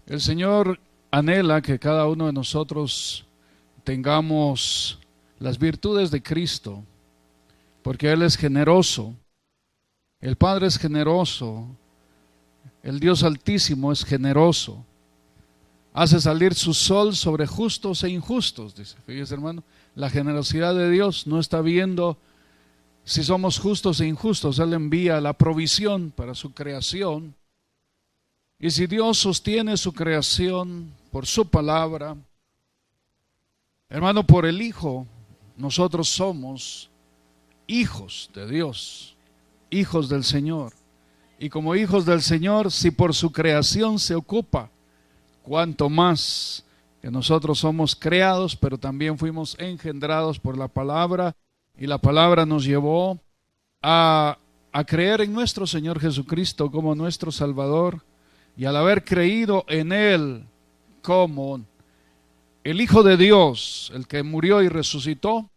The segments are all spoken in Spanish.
El Señor anhela que cada uno de nosotros tengamos las virtudes de Cristo, porque Él es generoso, el Padre es generoso, el Dios Altísimo es generoso, hace salir su sol sobre justos e injustos, dice. Fíjese, hermano, la generosidad de Dios no está viendo si somos justos e injustos. Él envía la provisión para su creación. Y si Dios sostiene su creación por su palabra, hermano, por el Hijo, nosotros somos hijos de Dios, hijos del Señor. Y como hijos del Señor, si por su creación se ocupa, cuánto más que nosotros somos creados, pero también fuimos engendrados por la palabra, y la palabra nos llevó a creer en nuestro Señor Jesucristo como nuestro Salvador, y al haber creído en Él como el Hijo de Dios, el que murió y resucitó,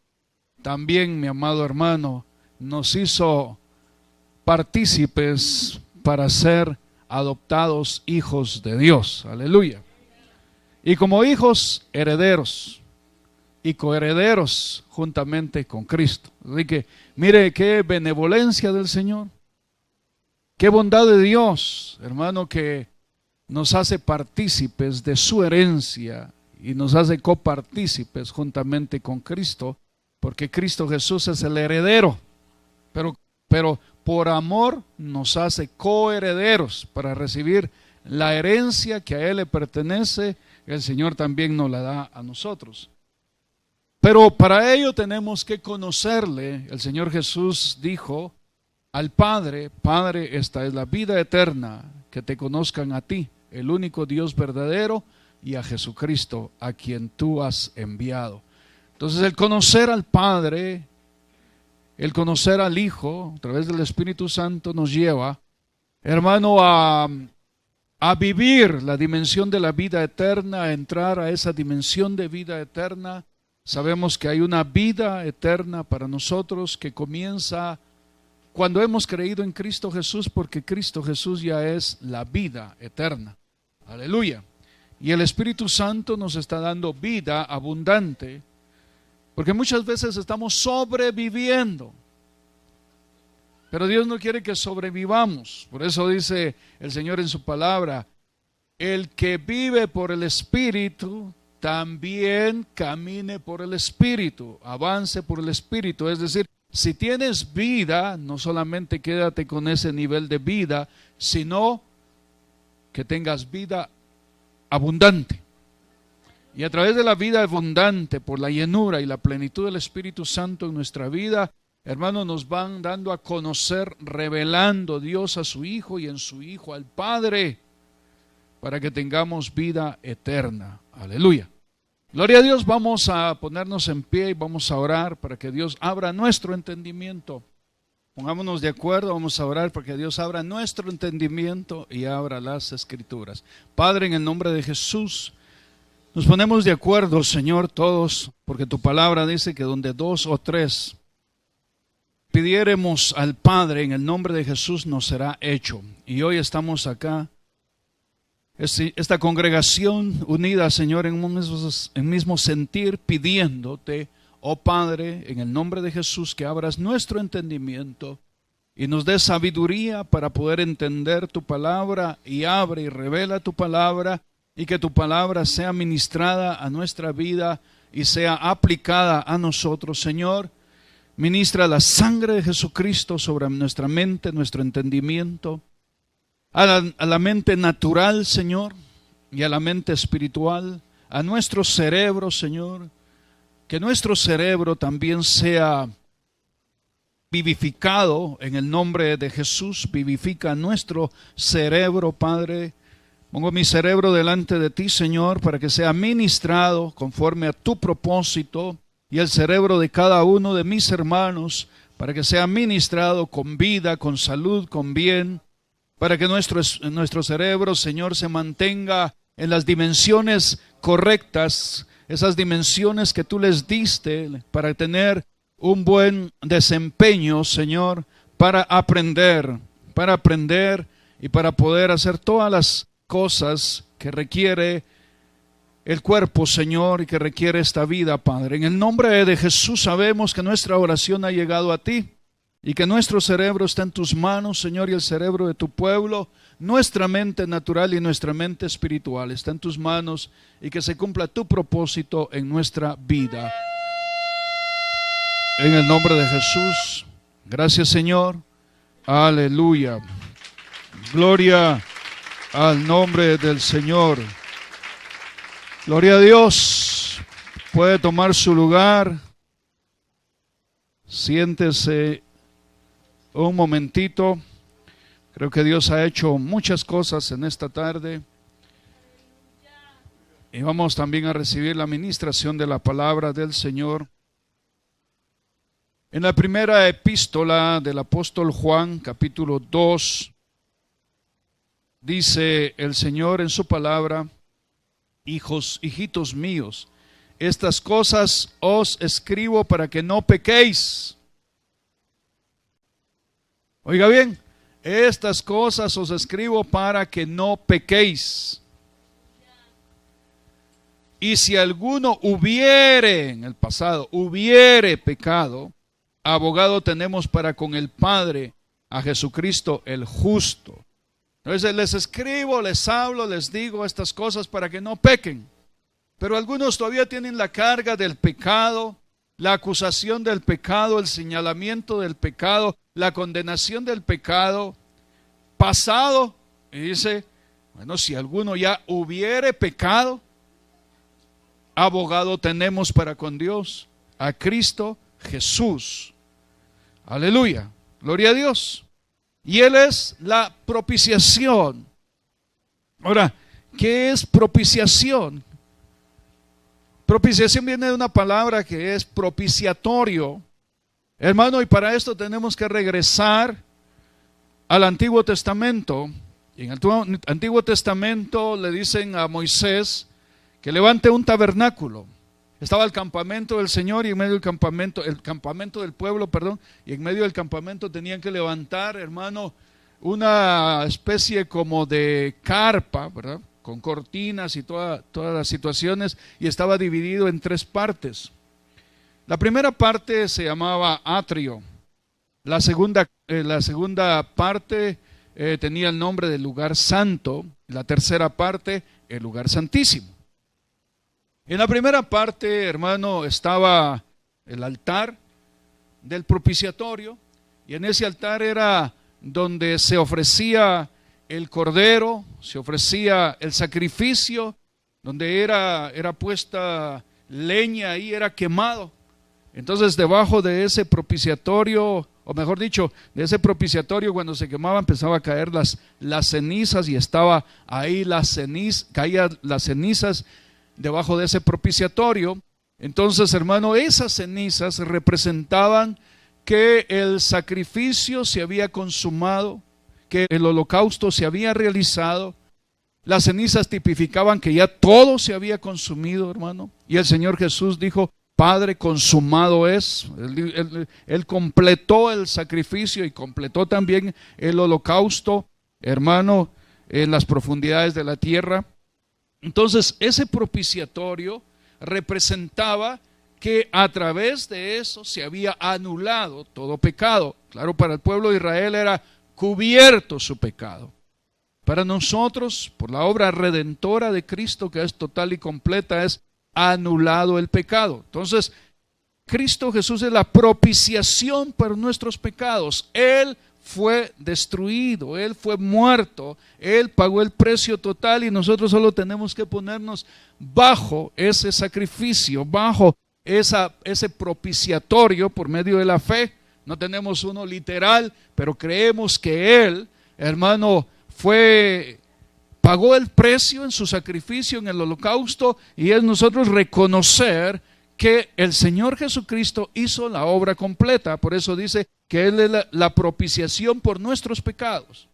también, mi amado hermano, nos hizo partícipes para ser adoptados hijos de Dios. Aleluya. Y como hijos, herederos y coherederos juntamente con Cristo. Así que mire qué benevolencia del Señor, qué bondad de Dios, hermano, que nos hace partícipes de su herencia y nos hace copartícipes juntamente con Cristo, porque Cristo Jesús es el heredero, pero por amor nos hace coherederos para recibir la herencia que a Él le pertenece. El Señor también nos la da a nosotros. Pero para ello tenemos que conocerle. El Señor Jesús dijo al Padre: Padre, esta es la vida eterna, que te conozcan a ti, el único Dios verdadero, y a Jesucristo, a quien tú has enviado. Entonces, el conocer al Padre, el conocer al Hijo, a través del Espíritu Santo, nos lleva, hermano, a vivir la dimensión de la vida eterna, a entrar a esa dimensión de vida eterna. Sabemos que hay una vida eterna para nosotros que comienza cuando hemos creído en Cristo Jesús, porque Cristo Jesús ya es la vida eterna. Aleluya. Y el Espíritu Santo nos está dando vida abundante, porque muchas veces estamos sobreviviendo, pero Dios no quiere que sobrevivamos. Por eso dice el Señor en su palabra: el que vive por el Espíritu, también camine por el Espíritu, avance por el Espíritu. Es decir, si tienes vida, no solamente quédate con ese nivel de vida, sino que tengas vida abundante. Y a través de la vida abundante, por la llenura y la plenitud del Espíritu Santo en nuestra vida, hermanos, nos van dando a conocer, revelando Dios a su Hijo y en su Hijo al Padre, para que tengamos vida eterna. Aleluya. Gloria a Dios. Vamos a ponernos en pie y vamos a orar para que Dios abra nuestro entendimiento. Pongámonos de acuerdo, vamos a orar para que Dios abra nuestro entendimiento y abra las Escrituras. Padre, en el nombre de Jesús, nos ponemos de acuerdo, Señor, todos, porque tu palabra dice que donde 2 o 3 pidiéremos al Padre en el nombre de Jesús, nos será hecho. Y hoy estamos acá, esta congregación unida, Señor, en un mismo sentir, pidiéndote, oh Padre, en el nombre de Jesús, que abras nuestro entendimiento y nos des sabiduría para poder entender tu palabra, y abre y revela tu palabra, y que tu palabra sea ministrada a nuestra vida y sea aplicada a nosotros. Señor, ministra la sangre de Jesucristo sobre nuestra mente, nuestro entendimiento, a la mente natural, Señor, y a la mente espiritual, a nuestro cerebro, Señor. Que nuestro cerebro también sea vivificado en el nombre de Jesús. Vivifica nuestro cerebro, Padre. Pongo mi cerebro delante de ti, Señor, para que sea ministrado conforme a tu propósito, y el cerebro de cada uno de mis hermanos, para que sea ministrado con vida, con salud, con bien, para que nuestro cerebro, Señor, se mantenga en las dimensiones correctas, esas dimensiones que tú les diste para tener un buen desempeño, Señor, para aprender y para poder hacer todas las cosas que requiere el cuerpo, Señor, y que requiere esta vida, Padre. En el nombre de Jesús sabemos que nuestra oración ha llegado a ti y que nuestro cerebro está en tus manos, Señor, y el cerebro de tu pueblo, nuestra mente natural y nuestra mente espiritual está en tus manos, y que se cumpla tu propósito en nuestra vida. En el nombre de Jesús, gracias, Señor. Aleluya. Gloria al nombre del Señor. Gloria a Dios. Puede tomar su lugar. Siéntese un momentito. Creo que Dios ha hecho muchas cosas en esta tarde. Y vamos también a recibir la ministración de la palabra del Señor. En la primera epístola del apóstol Juan, capítulo 2, dice el Señor en su palabra: hijitos míos, estas cosas os escribo para que no pequéis. Oiga bien, estas cosas os escribo para que no pequéis. Y si alguno hubiere, en el pasado, hubiere pecado, abogado tenemos para con el Padre, a Jesucristo el justo. Entonces les escribo, les hablo, les digo estas cosas para que no pequen. Pero algunos todavía tienen la carga del pecado, la acusación del pecado, el señalamiento del pecado, la condenación del pecado pasado. Y dice, bueno, si alguno ya hubiere pecado, abogado tenemos para con Dios, a Cristo Jesús. Aleluya, gloria a Dios. Y Él es la propiciación. Ahora, ¿qué es propiciación? Propiciación viene de una palabra que es propiciatorio. Hermano, y para esto tenemos que regresar al Antiguo Testamento. Y en el Antiguo Testamento le dicen a Moisés que levante un tabernáculo. Estaba el campamento del Señor y en medio del campamento, el campamento del pueblo, perdón, y en medio del campamento tenían que levantar, hermano, una especie como de carpa, ¿verdad? Con cortinas y todas las situaciones, y estaba dividido en 3 partes. La primera parte se llamaba atrio. La segunda parte tenía el nombre del lugar santo. La tercera parte, el lugar santísimo. En la primera parte, hermano, estaba el altar del propiciatorio, y en ese altar era donde se ofrecía el cordero, se ofrecía el sacrificio, donde era puesta leña, ahí era quemado. Entonces debajo de ese propiciatorio, o mejor dicho, de ese propiciatorio, cuando se quemaba empezaba a caer las cenizas, y estaba ahí caían las cenizas debajo de ese propiciatorio. Entonces, hermano, esas cenizas representaban que el sacrificio se había consumado, que el holocausto se había realizado. Las cenizas tipificaban que ya todo se había consumido, hermano. Y el Señor Jesús dijo: Padre, consumado es. Él completó el sacrificio y completó también el holocausto, hermano, en las profundidades de la tierra. Entonces, ese propiciatorio representaba que a través de eso se había anulado todo pecado. Claro, para el pueblo de Israel era cubierto su pecado. Para nosotros, por la obra redentora de Cristo, que es total y completa, es anulado el pecado. Entonces, Cristo Jesús es la propiciación por nuestros pecados. Él fue destruido, Él fue muerto, Él pagó el precio total, y nosotros solo tenemos que ponernos bajo ese sacrificio, bajo ese propiciatorio por medio de la fe. No tenemos uno literal, pero creemos que Él, hermano, pagó el precio en su sacrificio, en el holocausto, y es nosotros reconocer que el Señor Jesucristo hizo la obra completa. Por eso dice que Él es la propiciación por nuestros pecados.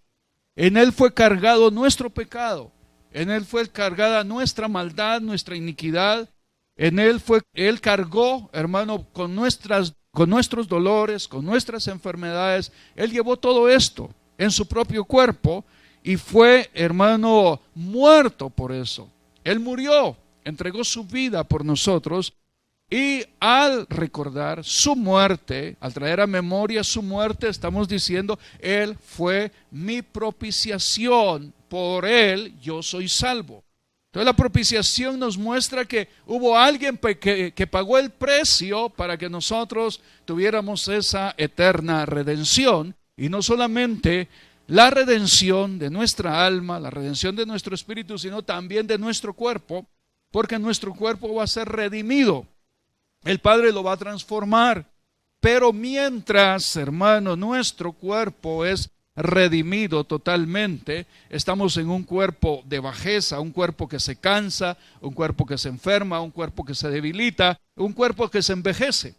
En Él fue cargado nuestro pecado, en Él fue cargada nuestra maldad, nuestra iniquidad. En Él cargó, hermano, con nuestros dolores, con nuestras enfermedades. Él llevó todo esto en su propio cuerpo, y fue, hermano, muerto por eso. Él murió, entregó su vida por nosotros, y al recordar su muerte, al traer a memoria su muerte, estamos diciendo, Él fue mi propiciación, por Él yo soy salvo. Entonces la propiciación nos muestra que hubo alguien que pagó el precio para que nosotros tuviéramos esa eterna redención, y no solamente la redención de nuestra alma, la redención de nuestro espíritu, sino también de nuestro cuerpo, porque nuestro cuerpo va a ser redimido. El Padre lo va a transformar, pero mientras, hermano, nuestro cuerpo es redimido totalmente, estamos en un cuerpo de bajeza, un cuerpo que se cansa, un cuerpo que se enferma, un cuerpo que se debilita, un cuerpo que se envejece.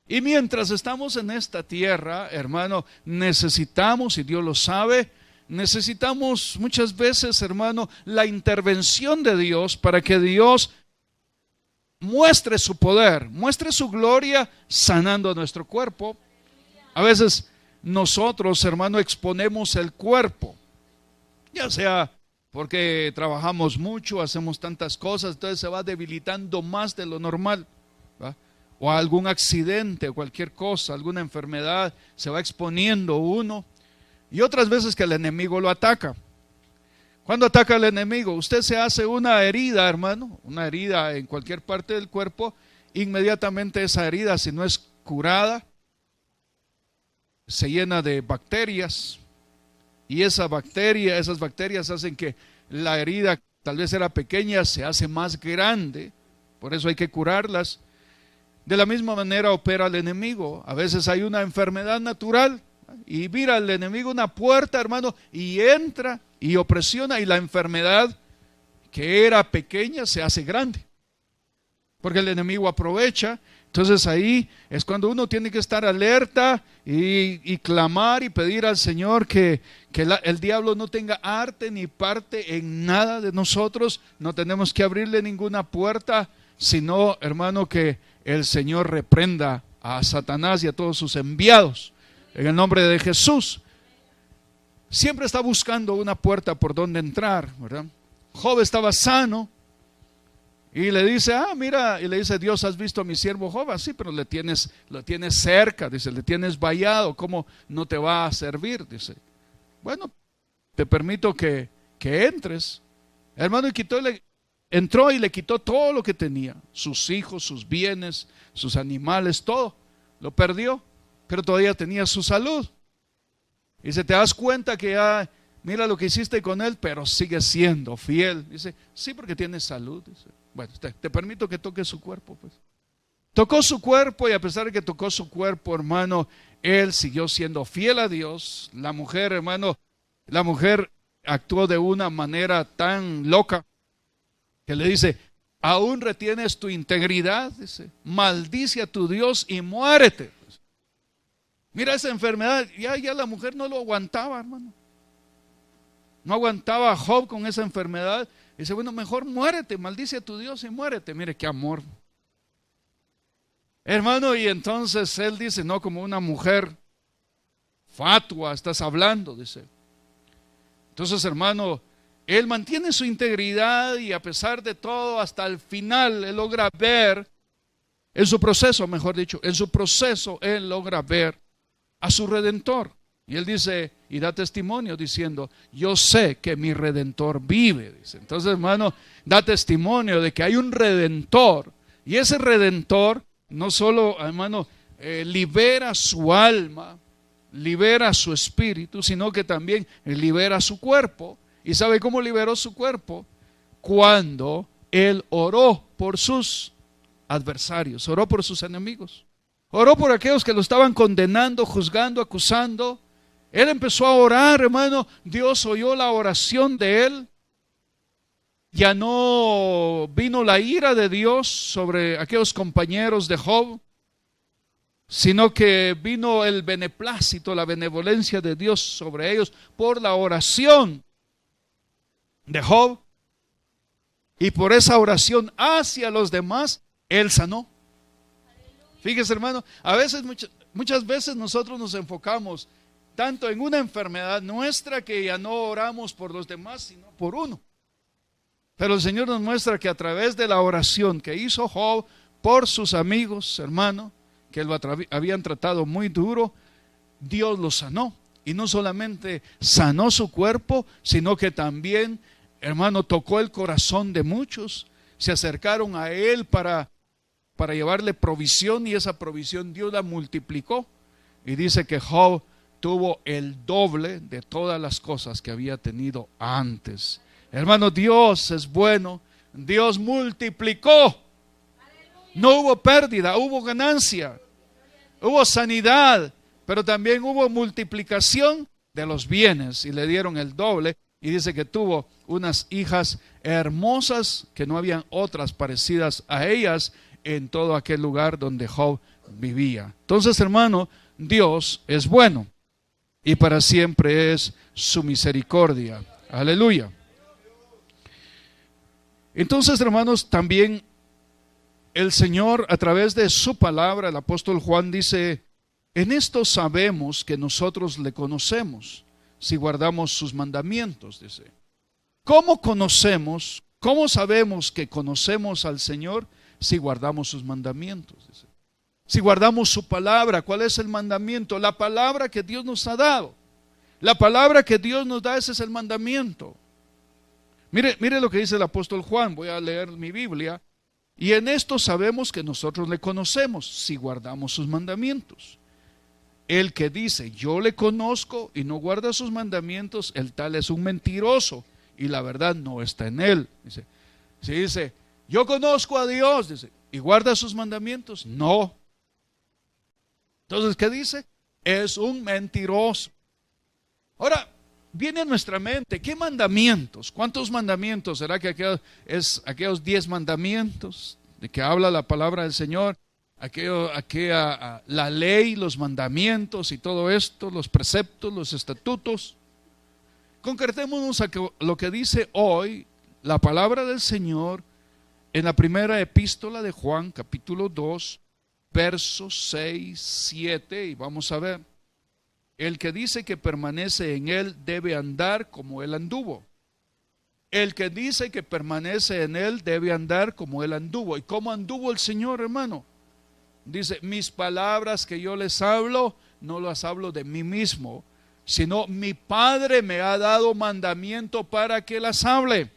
Y mientras estamos en esta tierra, hermano, necesitamos, y Dios lo sabe, necesitamos muchas veces, hermano, la intervención de Dios para que Dios muestre su poder, muestre su gloria sanando nuestro cuerpo. A veces nosotros, hermano, exponemos el cuerpo, ya sea porque trabajamos mucho, hacemos tantas cosas, entonces se va debilitando más de lo normal, ¿va? O algún accidente, cualquier cosa, alguna enfermedad, se va exponiendo uno, y otras veces que el enemigo lo ataca. ¿Cuándo ataca el enemigo? Usted se hace una herida, hermano, una herida en cualquier parte del cuerpo, inmediatamente esa herida, si no es curada, se llena de bacterias, y esas bacterias hacen que la herida, tal vez era pequeña, se hace más grande. Por eso hay que curarlas. De la misma manera opera el enemigo. A veces hay una enfermedad natural y mira el enemigo una puerta, hermano, y entra y opresiona, y la enfermedad que era pequeña se hace grande, porque el enemigo aprovecha. Entonces ahí es cuando uno tiene que estar alerta y clamar y pedir al Señor que el diablo no tenga arte ni parte en nada de nosotros. No tenemos que abrirle ninguna puerta, sino, hermano, que el Señor reprenda a Satanás y a todos sus enviados en el nombre de Jesús. Siempre está buscando una puerta por donde entrar, ¿verdad? Job estaba sano y le dice, mira, y le dice, Dios, ¿has visto a mi siervo Job? Sí, pero lo tienes cerca, dice, le tienes vallado, ¿cómo no te va a servir? Dice, bueno, te permito que entres. Hermano, entró y le quitó todo lo que tenía, sus hijos, sus bienes, sus animales, todo, lo perdió, pero todavía tenía su salud. Y se te das cuenta que ya, mira lo que hiciste con él, pero sigue siendo fiel. Dice, sí, porque tiene salud. Dice, bueno, te permito que toque su cuerpo, pues. Tocó su cuerpo, y a pesar de que tocó su cuerpo, hermano, él siguió siendo fiel a Dios. La mujer, hermano, la mujer actuó de una manera tan loca que le dice, ¿aún retienes tu integridad? Dice, maldice a tu Dios y muérete. Mira esa enfermedad, ya la mujer no lo aguantaba, hermano. No aguantaba a Job con esa enfermedad. Dice, bueno, mejor muérete, maldice a tu Dios y muérete. Mire qué amor, hermano. Y entonces él dice, no, como una mujer fatua estás hablando, dice. Entonces, hermano, él mantiene su integridad, y a pesar de todo, hasta el final, él logra ver, en su proceso, mejor dicho, en su proceso, él logra ver a su Redentor. Y él dice, y da testimonio diciendo, yo sé que mi Redentor vive, dice. Entonces, hermano, da testimonio de que hay un Redentor, y ese Redentor no solo, hermano, libera su alma, libera su espíritu, sino que también libera su cuerpo. ¿Y sabe cómo liberó su cuerpo? Cuando él oró por sus adversarios, oró por sus enemigos, oró por aquellos que lo estaban condenando, juzgando, acusando. Él empezó a orar, hermano. Dios oyó la oración de él. Ya no vino la ira de Dios sobre aquellos compañeros de Job, sino que vino el beneplácito, la benevolencia de Dios sobre ellos por la oración de Job. Y por esa oración hacia los demás, él sanó. Fíjese, hermano, a veces, muchas veces nosotros nos enfocamos tanto en una enfermedad nuestra que ya no oramos por los demás, sino por uno. Pero el Señor nos muestra que a través de la oración que hizo Job por sus amigos, hermano, que lo habían tratado muy duro, Dios lo sanó. Y no solamente sanó su cuerpo, sino que también, hermano, tocó el corazón de muchos. Se acercaron a él para llevarle provisión, y esa provisión Dios la multiplicó. Y dice que Job tuvo el doble de todas las cosas que había tenido antes. Hermano, Dios es bueno. Dios multiplicó. No hubo pérdida, hubo ganancia, hubo sanidad, pero también hubo multiplicación de los bienes, y le dieron el doble. Y dice que tuvo unas hijas hermosas, que no habían otras parecidas a ellas en todo aquel lugar donde Job vivía. Entonces, hermano, Dios es bueno, y para siempre es su misericordia. Aleluya. Entonces, hermanos, también el Señor, a través de su palabra, el apóstol Juan dice: en esto sabemos que nosotros le conocemos, si guardamos sus mandamientos. Dice, ¿cómo conocemos? ¿Cómo sabemos que conocemos al Señor? Si guardamos sus mandamientos. Dice, si guardamos su palabra. ¿Cuál es el mandamiento? La palabra que Dios nos ha dado. La palabra que Dios nos da, ese es el mandamiento. Mire lo que dice el apóstol Juan. Voy a leer mi Biblia. Y en esto sabemos que nosotros le conocemos, si guardamos sus mandamientos. El que dice, yo le conozco, y no guarda sus mandamientos, el tal es un mentiroso, y la verdad no está en él. Dice, si dice, yo conozco a Dios, dice, y guarda sus mandamientos, no. Entonces, ¿qué dice? Es un mentiroso. Ahora, viene a nuestra mente, ¿qué mandamientos? ¿Cuántos mandamientos? ¿Será que aquellos 10 mandamientos de que habla la palabra del Señor? La ley, los mandamientos y todo esto, los preceptos, los estatutos. Concretémonos a lo que dice hoy la palabra del Señor en la primera epístola de Juan, capítulo 2, versos 6, 7, y vamos a ver. El que dice que permanece en él debe andar como él anduvo. El que dice que permanece en él debe andar como él anduvo. ¿Y cómo anduvo el Señor, hermano? Dice, mis palabras que yo les hablo, no las hablo de mí mismo, sino mi Padre me ha dado mandamiento para que las hable.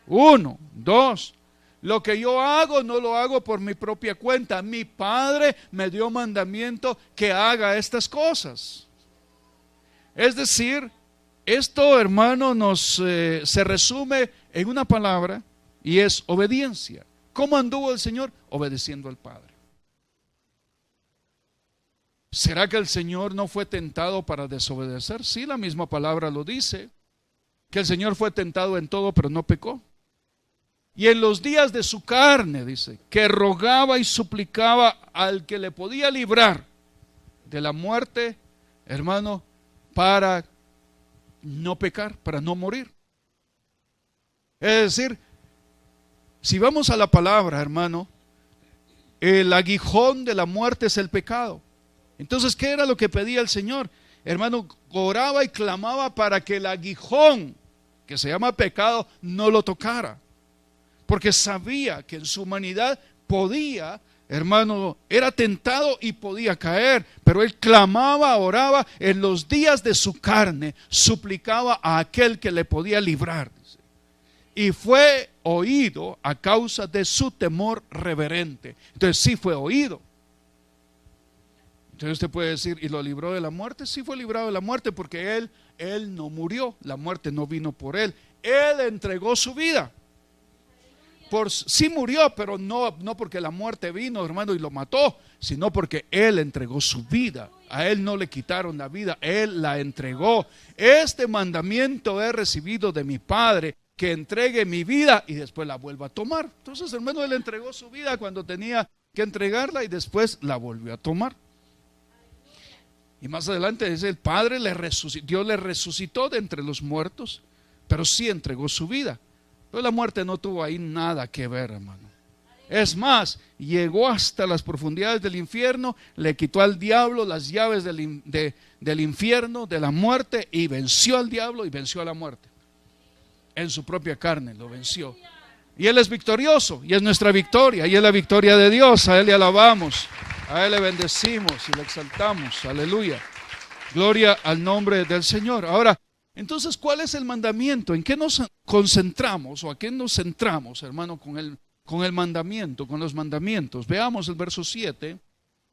1, 2. Lo que yo hago no lo hago por mi propia cuenta. Mi Padre me dio mandamiento que haga estas cosas. Es decir, esto, hermano, se resume en una palabra, y es obediencia. ¿Cómo anduvo el Señor? Obedeciendo al Padre. ¿Será que el Señor no fue tentado para desobedecer? Sí, la misma palabra lo dice, que el Señor fue tentado en todo, pero no pecó. Y en los días de su carne, dice, que rogaba y suplicaba al que le podía librar de la muerte, hermano, para no pecar, para no morir. Es decir, si vamos a la palabra, hermano, el aguijón de la muerte es el pecado. Entonces, ¿qué era lo que pedía el Señor? Hermano, oraba y clamaba para que el aguijón, que se llama pecado, no lo tocara. Porque sabía que en su humanidad podía, hermano, era tentado y podía caer. Pero él clamaba, oraba en los días de su carne, suplicaba a aquel que le podía librar. Y fue oído a causa de su temor reverente. Entonces sí fue oído. Entonces usted puede decir, ¿y lo libró de la muerte? Sí fue librado de la muerte, porque él no murió. La muerte no vino por él. Él entregó su vida. Sí murió, pero no porque la muerte vino, hermano, y lo mató, sino porque él entregó su vida. A él no le quitaron la vida, él la entregó. Este mandamiento he recibido de mi Padre, que entregue mi vida y después la vuelva a tomar. Entonces, hermano, él entregó su vida cuando tenía que entregarla, y después la volvió a tomar. Y más adelante dice, el Padre Dios le resucitó de entre los muertos, pero sí entregó su vida. Pero la muerte no tuvo ahí nada que ver, hermano. Es más, llegó hasta las profundidades del infierno, le quitó al diablo las llaves del infierno, de la muerte, y venció al diablo y venció a la muerte. En su propia carne lo venció. Y Él es victorioso, y es nuestra victoria, y es la victoria de Dios. A Él le alabamos, a Él le bendecimos y le exaltamos. Aleluya. Gloria al nombre del Señor. Ahora, entonces, ¿cuál es el mandamiento? ¿En qué nos concentramos o a qué nos centramos, hermano, con el mandamiento, con los mandamientos? Veamos el verso 7.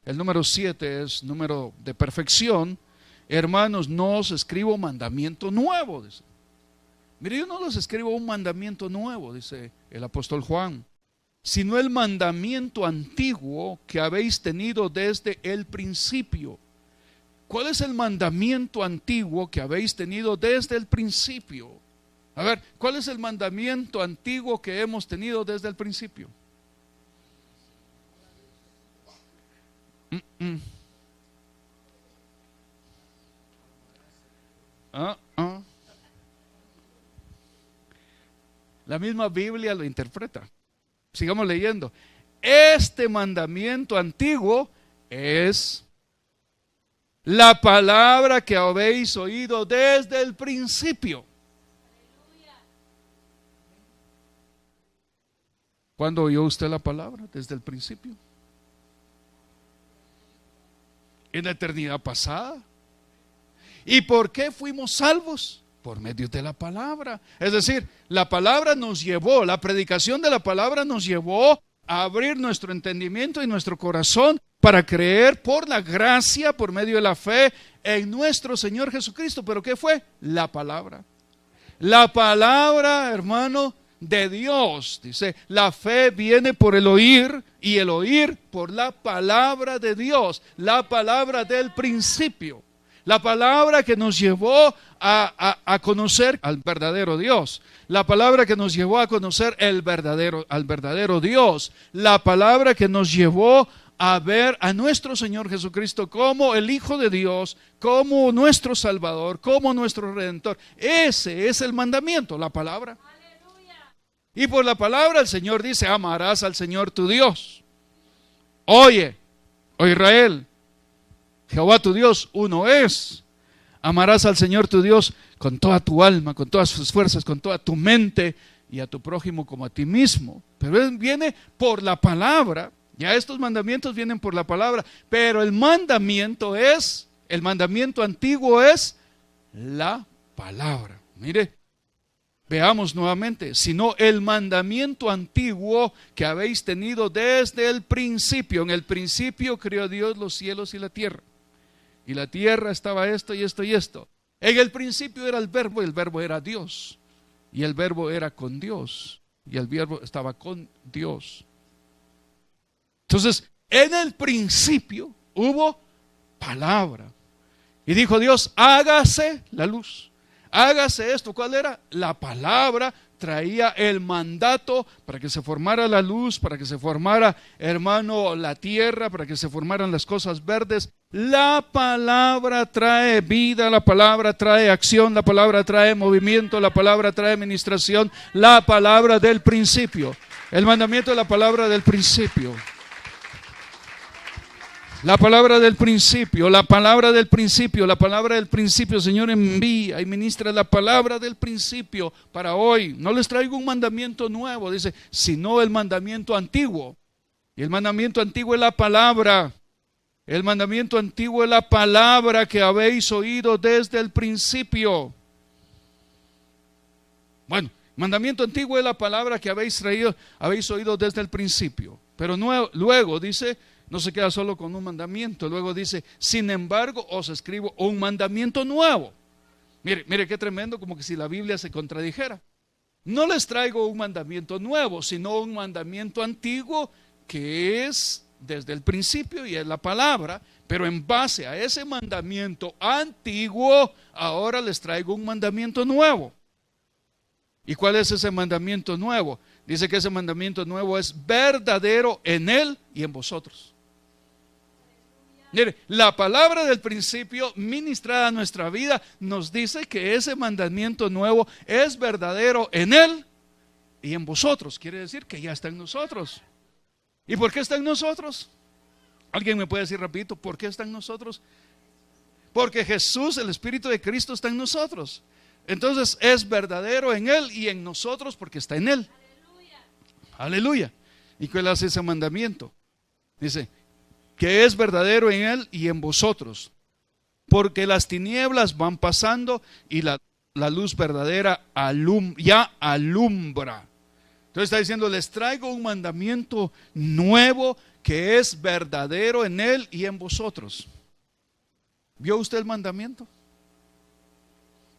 El número 7 es número de perfección. Hermanos, no os escribo mandamiento nuevo, dice. Mire, yo no les escribo un mandamiento nuevo, dice el apóstol Juan, sino el mandamiento antiguo que habéis tenido desde el principio. ¿Cuál es el mandamiento antiguo que habéis tenido desde el principio? A ver, ¿cuál es el mandamiento antiguo que hemos tenido desde el principio? La misma Biblia lo interpreta. Sigamos leyendo. Este mandamiento antiguo es la palabra que habéis oído desde el principio. ¿Cuándo oyó usted la palabra? Desde el principio. En la eternidad pasada. ¿Y por qué fuimos salvos? Por medio de la palabra. Es decir, la palabra nos llevó, la predicación de la palabra nos llevó a abrir nuestro entendimiento y nuestro corazón para creer por la gracia, por medio de la fe en nuestro Señor Jesucristo. ¿Pero qué fue? La palabra. La palabra, hermano, de Dios. Dice, la fe viene por el oír y el oír por la palabra de Dios. La palabra del principio. La palabra que nos llevó a conocer al verdadero Dios. La palabra que nos llevó a conocer al verdadero Dios. La palabra que nos llevó a ver a nuestro Señor Jesucristo como el Hijo de Dios, como nuestro Salvador, como nuestro Redentor. Ese es el mandamiento, la palabra. ¡Aleluya! Y por la palabra el Señor dice, amarás al Señor tu Dios. Oye, oh Israel, Jehová tu Dios uno es. Amarás al Señor tu Dios con toda tu alma, con todas tus fuerzas, con toda tu mente, y a tu prójimo como a ti mismo. Pero Él viene por la palabra. Ya estos mandamientos vienen por la palabra, pero el mandamiento antiguo es la palabra. Mire, veamos nuevamente, sino el mandamiento antiguo que habéis tenido desde el principio. En el principio creó Dios los cielos y la tierra. Y la tierra estaba esto y esto y esto. En el principio era el verbo, y el verbo era Dios. Y el verbo era con Dios. Y el verbo estaba con Dios. Entonces, en el principio hubo palabra. Y dijo Dios, hágase la luz. Hágase esto. ¿Cuál era? La palabra traía el mandato para que se formara la luz, para que se formara, hermano, la tierra, para que se formaran las cosas verdes. La palabra trae vida, la palabra trae acción, la palabra trae movimiento, la palabra trae administración, la palabra del principio. El mandamiento de la palabra del principio. La palabra del principio, la palabra del principio, la palabra del principio. Señor, envía y ministra la palabra del principio para hoy. No les traigo un mandamiento nuevo, dice, sino el mandamiento antiguo. Y el mandamiento antiguo es la palabra. El mandamiento antiguo es la palabra que habéis oído desde el principio. Bueno, mandamiento antiguo es la palabra que habéis oído desde el principio. Pero luego dice, no se queda solo con un mandamiento. Luego dice, sin embargo, os escribo un mandamiento nuevo. Mire qué tremendo, como que si la Biblia se contradijera. No les traigo un mandamiento nuevo, sino un mandamiento antiguo que es desde el principio y es la palabra. Pero en base a ese mandamiento antiguo, ahora les traigo un mandamiento nuevo. ¿Y cuál es ese mandamiento nuevo? Dice que ese mandamiento nuevo es verdadero en Él y en vosotros. Mire, la palabra del principio ministrada a nuestra vida nos dice que ese mandamiento nuevo es verdadero en Él y en vosotros. Quiere decir que ya está en nosotros. ¿Y por qué está en nosotros? ¿Alguien me puede decir rapidito por qué está en nosotros? Porque Jesús, el Espíritu de Cristo, está en nosotros. Entonces es verdadero en Él y en nosotros porque está en Él. Aleluya. ¿Y cuál es ese mandamiento? Dice que es verdadero en Él y en vosotros, porque las tinieblas van pasando y la luz verdadera ya alumbra. Entonces está diciendo, les traigo un mandamiento nuevo que es verdadero en Él y en vosotros. ¿Vio usted el mandamiento?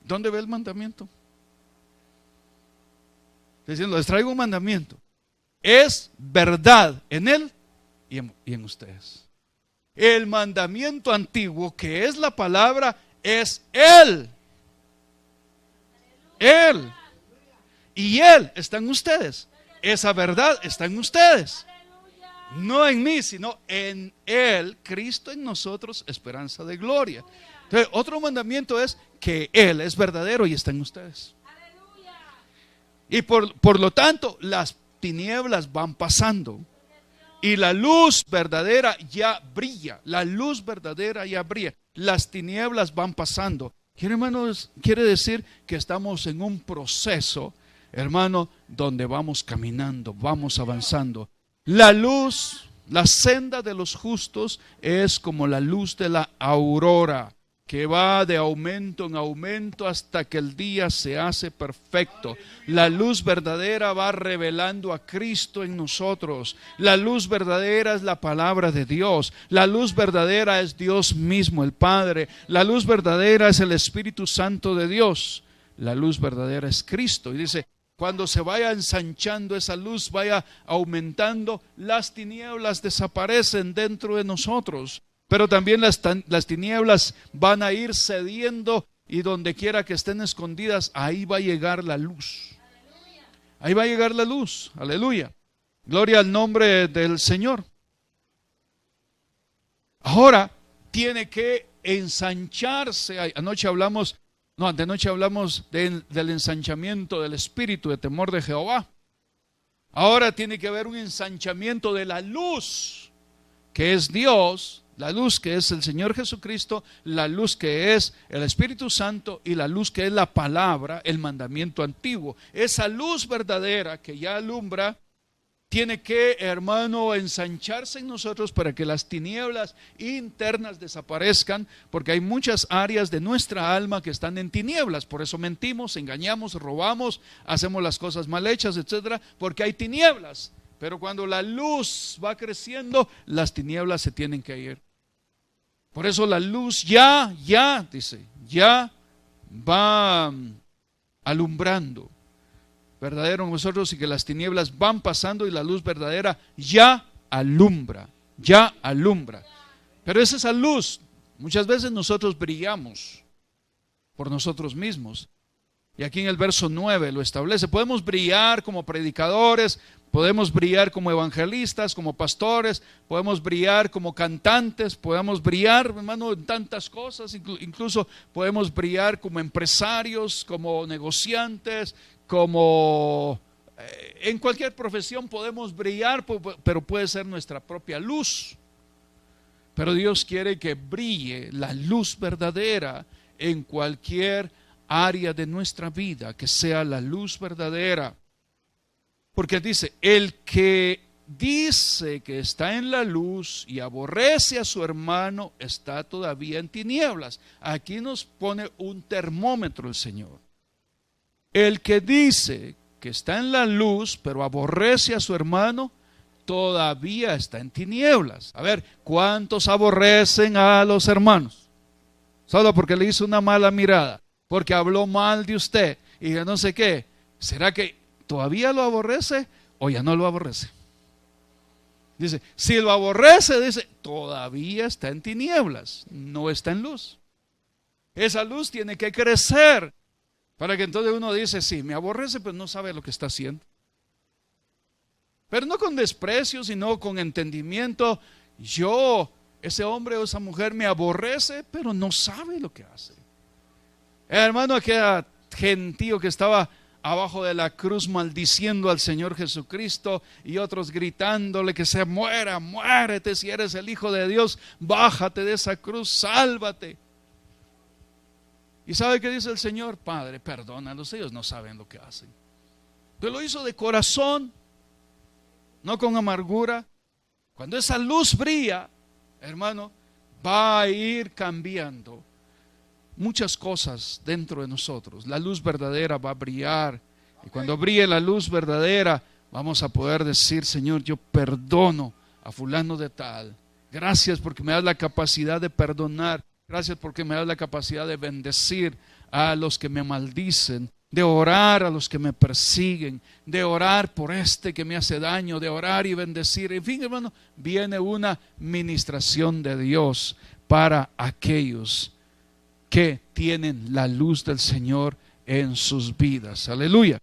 ¿Dónde ve el mandamiento? Está diciendo, les traigo un mandamiento. Es verdad en Él y en ustedes. El mandamiento antiguo, que es la palabra, es Él. Él. Y Él está en ustedes. Esa verdad está en ustedes. No en mí, sino en Él, Cristo en nosotros, esperanza de gloria. Entonces, otro mandamiento es que Él es verdadero y está en ustedes. Y por lo tanto, las tinieblas van pasando y la luz verdadera ya brilla. La luz verdadera ya brilla. Las tinieblas van pasando. Hermanos, quiere decir que estamos en un proceso, hermano, donde vamos caminando, vamos avanzando. La luz, la senda de los justos es como la luz de la aurora, que va de aumento en aumento hasta que el día se hace perfecto. La luz verdadera va revelando a Cristo en nosotros. La luz verdadera es la palabra de Dios. La luz verdadera es Dios mismo, el Padre. La luz verdadera es el Espíritu Santo de Dios. La luz verdadera es Cristo. Y dice, cuando se vaya ensanchando esa luz, vaya aumentando, las tinieblas desaparecen dentro de nosotros. Pero también las tinieblas van a ir cediendo y donde quiera que estén escondidas, ahí va a llegar la luz. Ahí va a llegar la luz. Aleluya. Gloria al nombre del Señor. Ahora tiene que ensancharse. Antenoche hablamos del ensanchamiento del espíritu, de temor de Jehová. Ahora tiene que haber un ensanchamiento de la luz, que es Dios. La luz que es el Señor Jesucristo, la luz que es el Espíritu Santo y la luz que es la palabra, el mandamiento antiguo. Esa luz verdadera que ya alumbra tiene que, hermano, ensancharse en nosotros para que las tinieblas internas desaparezcan, porque hay muchas áreas de nuestra alma que están en tinieblas. Por eso mentimos, engañamos, robamos, hacemos las cosas mal hechas, etcétera, porque hay tinieblas. Pero cuando la luz va creciendo, las tinieblas se tienen que ir. Por eso la luz ya va alumbrando. Verdadero en nosotros y que las tinieblas van pasando y la luz verdadera ya alumbra. Pero es esa luz. Muchas veces nosotros brillamos por nosotros mismos. Y aquí en el verso 9 lo establece. Podemos brillar como predicadores, podemos brillar como evangelistas, como pastores, podemos brillar como cantantes, podemos brillar, hermano, en tantas cosas. Incluso podemos brillar como empresarios, como negociantes, como en cualquier profesión podemos brillar, pero puede ser nuestra propia luz. Pero Dios quiere que brille la luz verdadera en cualquier área de nuestra vida, que sea la luz verdadera. Porque dice, el que dice que está en la luz y aborrece a su hermano está todavía en tinieblas. Aquí nos pone un termómetro el Señor. El que dice que está en la luz pero aborrece a su hermano todavía está en tinieblas. A ver, ¿cuántos aborrecen a los hermanos? Solo porque le hizo una mala mirada, porque habló mal de usted y no sé qué. ¿Será que todavía lo aborrece o ya no lo aborrece? Dice, si lo aborrece, dice, todavía está en tinieblas, no está en luz. Esa luz tiene que crecer para que entonces uno dice, sí, me aborrece, pero no sabe lo que está haciendo. Pero no con desprecio, sino con entendimiento. Ese hombre o esa mujer me aborrece, pero no sabe lo que hace. El hermano, aquel gentío que estaba abajo de la cruz maldiciendo al Señor Jesucristo y otros gritándole que se muera, muérete si eres el Hijo de Dios, bájate de esa cruz, sálvate. ¿Y sabe qué dice el Señor? Padre, perdónalos, ellos no saben lo que hacen. Pero lo hizo de corazón, no con amargura. Cuando esa luz brilla, hermano, va a ir cambiando muchas cosas dentro de nosotros. La luz verdadera va a brillar. Y cuando brille la luz verdadera, vamos a poder decir: Señor, yo perdono a fulano de tal. Gracias porque me das la capacidad de perdonar. Gracias porque me das la capacidad de bendecir a los que me maldicen, de orar a los que me persiguen, de orar por este que me hace daño, de orar y bendecir. En fin, hermano, viene una ministración de Dios para aquellos que tienen la luz del Señor en sus vidas. Aleluya.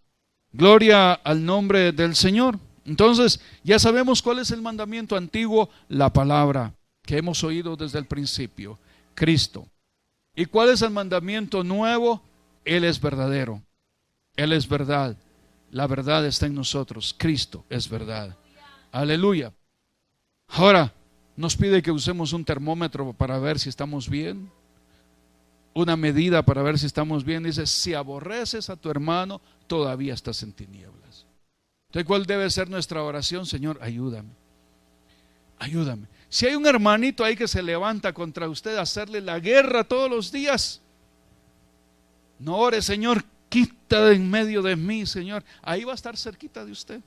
Gloria al nombre del Señor. Entonces, ya sabemos cuál es el mandamiento antiguo, la palabra que hemos oído desde el principio, Cristo. ¿Y cuál es el mandamiento nuevo? Él es verdadero. Él es verdad. La verdad está en nosotros. Cristo es verdad. Aleluya. Ahora, nos pide que usemos un termómetro para ver si estamos bien. Una medida para ver si estamos bien. Dice: si aborreces a tu hermano, todavía estás en tinieblas. Entonces, ¿cuál debe ser nuestra oración? Señor, ayúdame. Ayúdame. Si hay un hermanito ahí que se levanta contra usted a hacerle la guerra todos los días, no ore: Señor, quita de en medio de mí, Señor. Ahí va a estar cerquita de usted.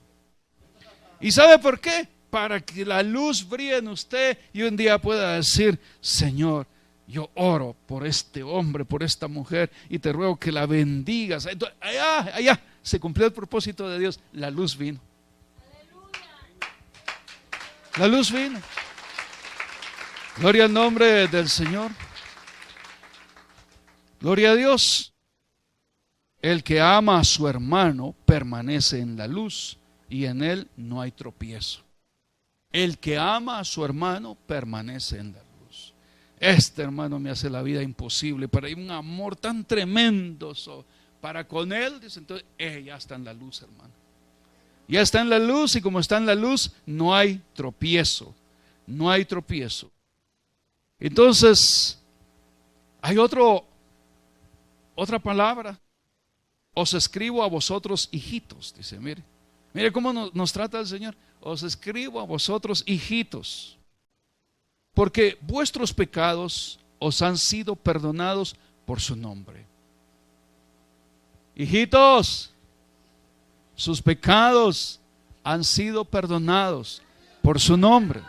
¿Y sabe por qué? Para que la luz brille en usted y un día pueda decir: Señor, yo oro por este hombre, por esta mujer, y te ruego que la bendigas. Entonces, allá se cumplió el propósito de Dios. La luz vino. La luz vino. Gloria al nombre del Señor. Gloria a Dios. El que ama a su hermano permanece en la luz y en él no hay tropiezo. El que ama a su hermano permanece en la luz. Este hermano me hace la vida imposible, pero hay un amor tan tremendo para con él. Dice, entonces, ya está en la luz, hermano. Ya está en la luz, y como está en la luz, no hay tropiezo. No hay tropiezo. Entonces, hay otra palabra. Os escribo a vosotros, hijitos. Dice, mire cómo nos trata el Señor. Os escribo a vosotros, hijitos, porque vuestros pecados os han sido perdonados por su nombre. Hijitos, sus pecados han sido perdonados por su nombre.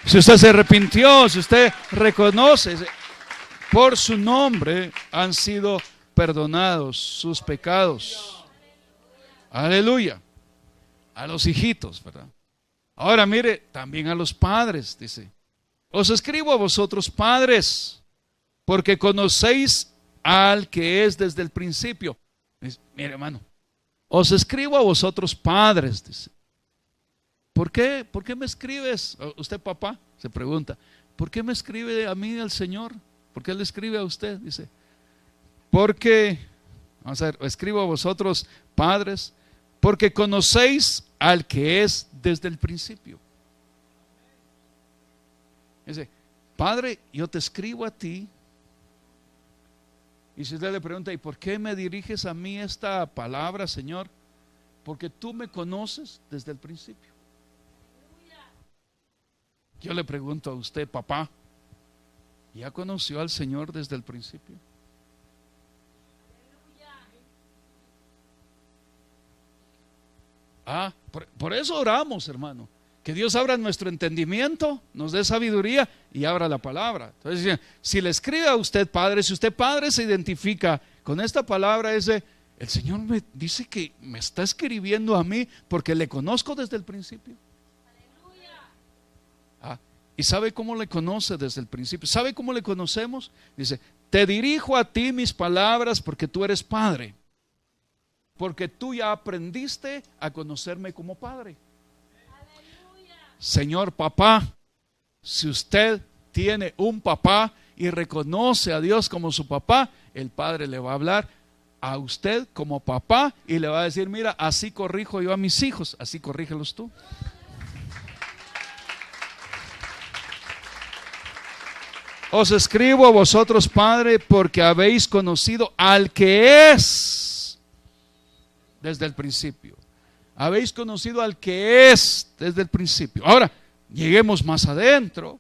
Si usted se arrepintió, si usted reconoce, por su nombre han sido perdonados sus pecados. Aleluya. A los hijitos, ¿verdad? Ahora mire, también a los padres, dice: os escribo a vosotros, padres, porque conocéis al que es desde el principio. Dice, mire, hermano, os escribo a vosotros, padres, dice. ¿Por qué me escribes? Usted, papá, se pregunta, ¿por qué me escribe a mí el Señor? ¿Por qué le escribe a usted? Dice, porque, vamos a ver, escribo a vosotros, padres, porque conocéis al que es desde el principio. Dice, Padre, yo te escribo a ti. Y si usted le pregunta, ¿y por qué me diriges a mí esta palabra, Señor? Porque tú me conoces desde el principio. Yo le pregunto a usted, papá, ¿ya conoció al Señor desde el principio? Por eso oramos, hermano, que Dios abra nuestro entendimiento, nos dé sabiduría y abra la palabra. Entonces, si le escribe a usted, padre, si usted, padre, se identifica con esta palabra, el Señor me dice que me está escribiendo a mí porque le conozco desde el principio. ¿Y sabe cómo le conoce desde el principio? ¿Sabe cómo le conocemos? Dice, te dirijo a ti mis palabras porque tú eres padre. Porque tú ya aprendiste a conocerme como padre. Aleluya. Señor papá, si usted tiene un papá y reconoce a Dios como su papá, el Padre le va a hablar a usted como papá y le va a decir, mira, así corrijo yo a mis hijos, así corrígelos tú. Os escribo a vosotros, Padre, porque habéis conocido al que es desde el principio. Habéis conocido al que es desde el principio. Ahora, lleguemos más adentro.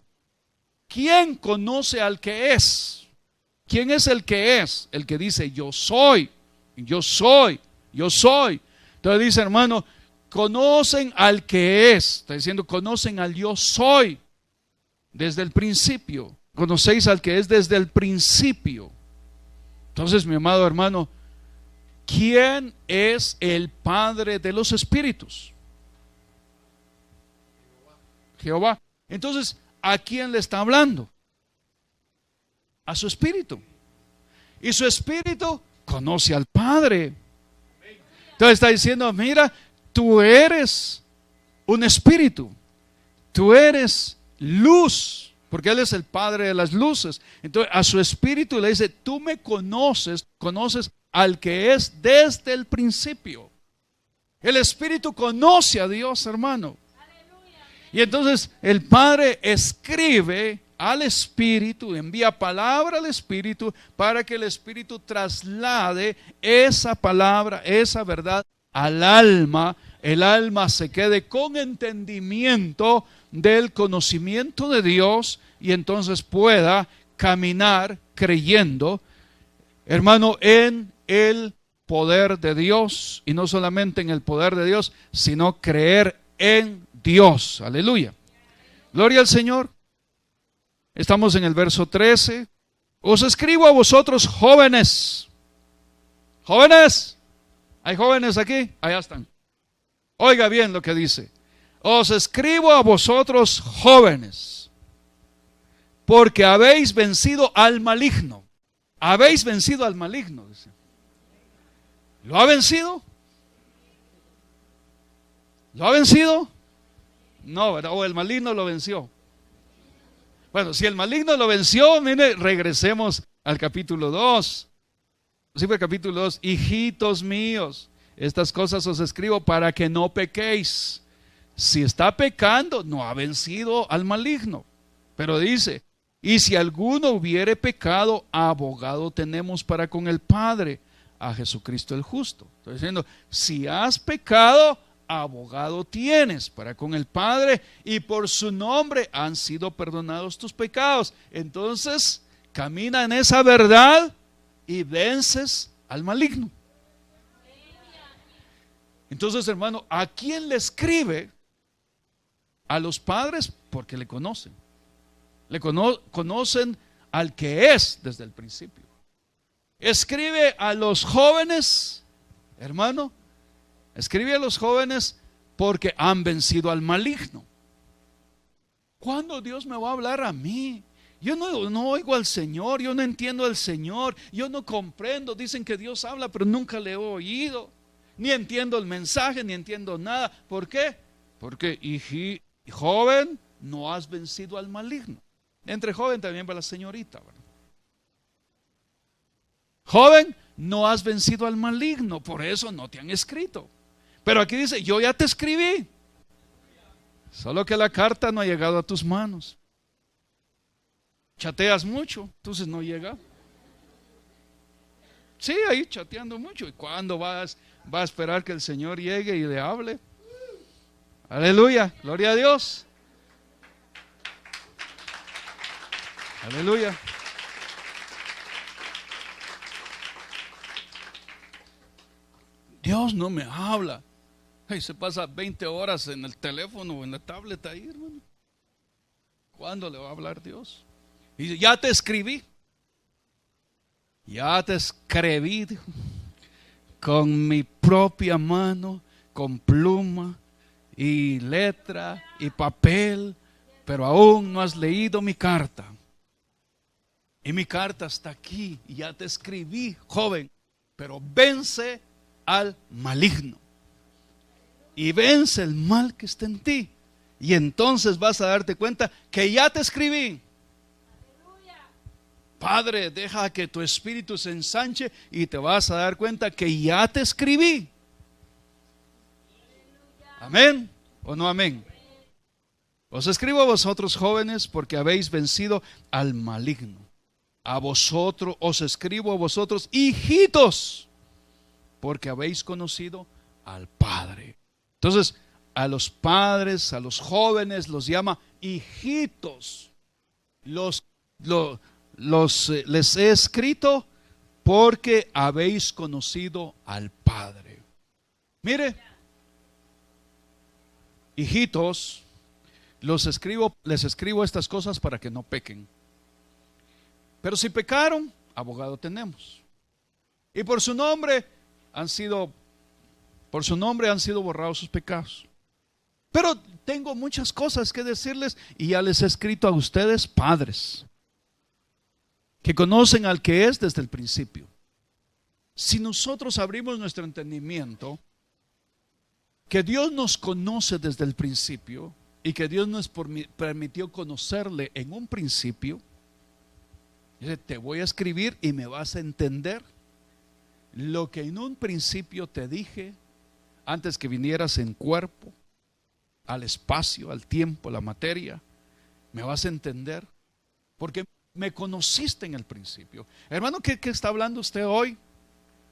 ¿Quién conoce al que es? ¿Quién es el que es? El que dice, yo soy, yo soy, yo soy. Entonces dice, hermano, conocen al que es. Está diciendo, conocen al yo soy desde el principio. Conocéis al que es desde el principio. Entonces, mi amado hermano, ¿quién es el Padre de los espíritus? Jehová. Entonces, ¿a quién le está hablando? A su espíritu. Y su espíritu conoce al Padre. Entonces está diciendo, mira, tú eres un espíritu. Tú eres luz. Porque Él es el Padre de las luces. Entonces a su espíritu le dice, tú me conoces, conoces al que es desde el principio. El espíritu conoce a Dios, hermano. Y entonces el Padre escribe al espíritu, envía palabra al espíritu para que el espíritu traslade esa palabra, esa verdad al alma. El alma se quede con entendimiento del conocimiento de Dios y entonces pueda caminar creyendo, hermano, en el poder de Dios, y no solamente en el poder de Dios, sino creer en Dios. Aleluya. Gloria al Señor. Estamos en el verso 13. Os escribo a vosotros jóvenes. Jóvenes. ¿Hay jóvenes aquí? Allá están. Oiga bien lo que dice. Os escribo a vosotros jóvenes, porque habéis vencido al maligno. Habéis vencido al maligno. Dice. ¿Lo ha vencido? ¿Lo ha vencido? No, ¿verdad? O el maligno lo venció. Bueno, si el maligno lo venció, mire, regresemos al capítulo 2. Sí, fue el capítulo 2. Hijitos míos, estas cosas os escribo para que no pequéis. Si está pecando, no ha vencido al maligno. Pero dice, y si alguno hubiere pecado, abogado tenemos para con el Padre, a Jesucristo el justo. Estoy diciendo, si has pecado, abogado tienes para con el Padre, y por su nombre han sido perdonados tus pecados. Entonces, camina en esa verdad y vences al maligno. Entonces, hermano, ¿a quién le escribe? A los padres, porque le conocen. Conocen al que es desde el principio. Escribe a los jóvenes, hermano, escribe a los jóvenes porque han vencido al maligno. ¿Cuándo Dios me va a hablar a mí? Yo no oigo al Señor, yo no entiendo al Señor, yo no comprendo. Dicen que Dios habla, pero nunca le he oído. Ni entiendo el mensaje, ni entiendo nada. ¿Por qué? Porque joven, no has vencido al maligno. Entre joven también va la señorita, ¿verdad? Joven, no has vencido al maligno, por eso no te han escrito. Pero aquí dice, yo ya te escribí, solo que la carta no ha llegado a tus manos. Chateas mucho, entonces no llega. Sí, ahí chateando mucho. ¿Y cuándo va a esperar que el Señor llegue y le hable? Aleluya, gloria a Dios. Aleluya. Dios no me habla. Ay, se pasa 20 horas en el teléfono o en la tablet ahí, hermano. ¿Cuándo le va a hablar Dios? Y dice, ya te escribí. Ya te escribí, dijo, con mi propia mano, con pluma y letra y papel, pero aún no has leído mi carta. Y mi carta está aquí y ya te escribí, joven, pero vence al maligno y vence el mal que está en ti, y entonces vas a darte cuenta que ya te escribí Padre, deja que tu espíritu se ensanche y te vas a dar cuenta que ya te escribí. ¿Amén o no amén? Os escribo a vosotros jóvenes porque habéis vencido al maligno. A vosotros, os escribo a vosotros hijitos, porque habéis conocido al Padre. Entonces, a los padres, a los jóvenes los llama hijitos. Les he escrito porque habéis conocido al Padre. Mire, hijitos, les escribo estas cosas para que no pequen. Pero si pecaron, abogado tenemos. Y por su nombre han sido borrados sus pecados. Pero tengo muchas cosas que decirles y ya les he escrito a ustedes, padres, que conocen al que es desde el principio. Si nosotros abrimos nuestro entendimiento, que Dios nos conoce desde el principio y que Dios nos permitió conocerle en un principio, dice, te voy a escribir y me vas a entender lo que en un principio te dije antes que vinieras en cuerpo, al espacio, al tiempo, a la materia. Me vas a entender porque me conociste en el principio. Hermano, ¿qué está hablando usted hoy?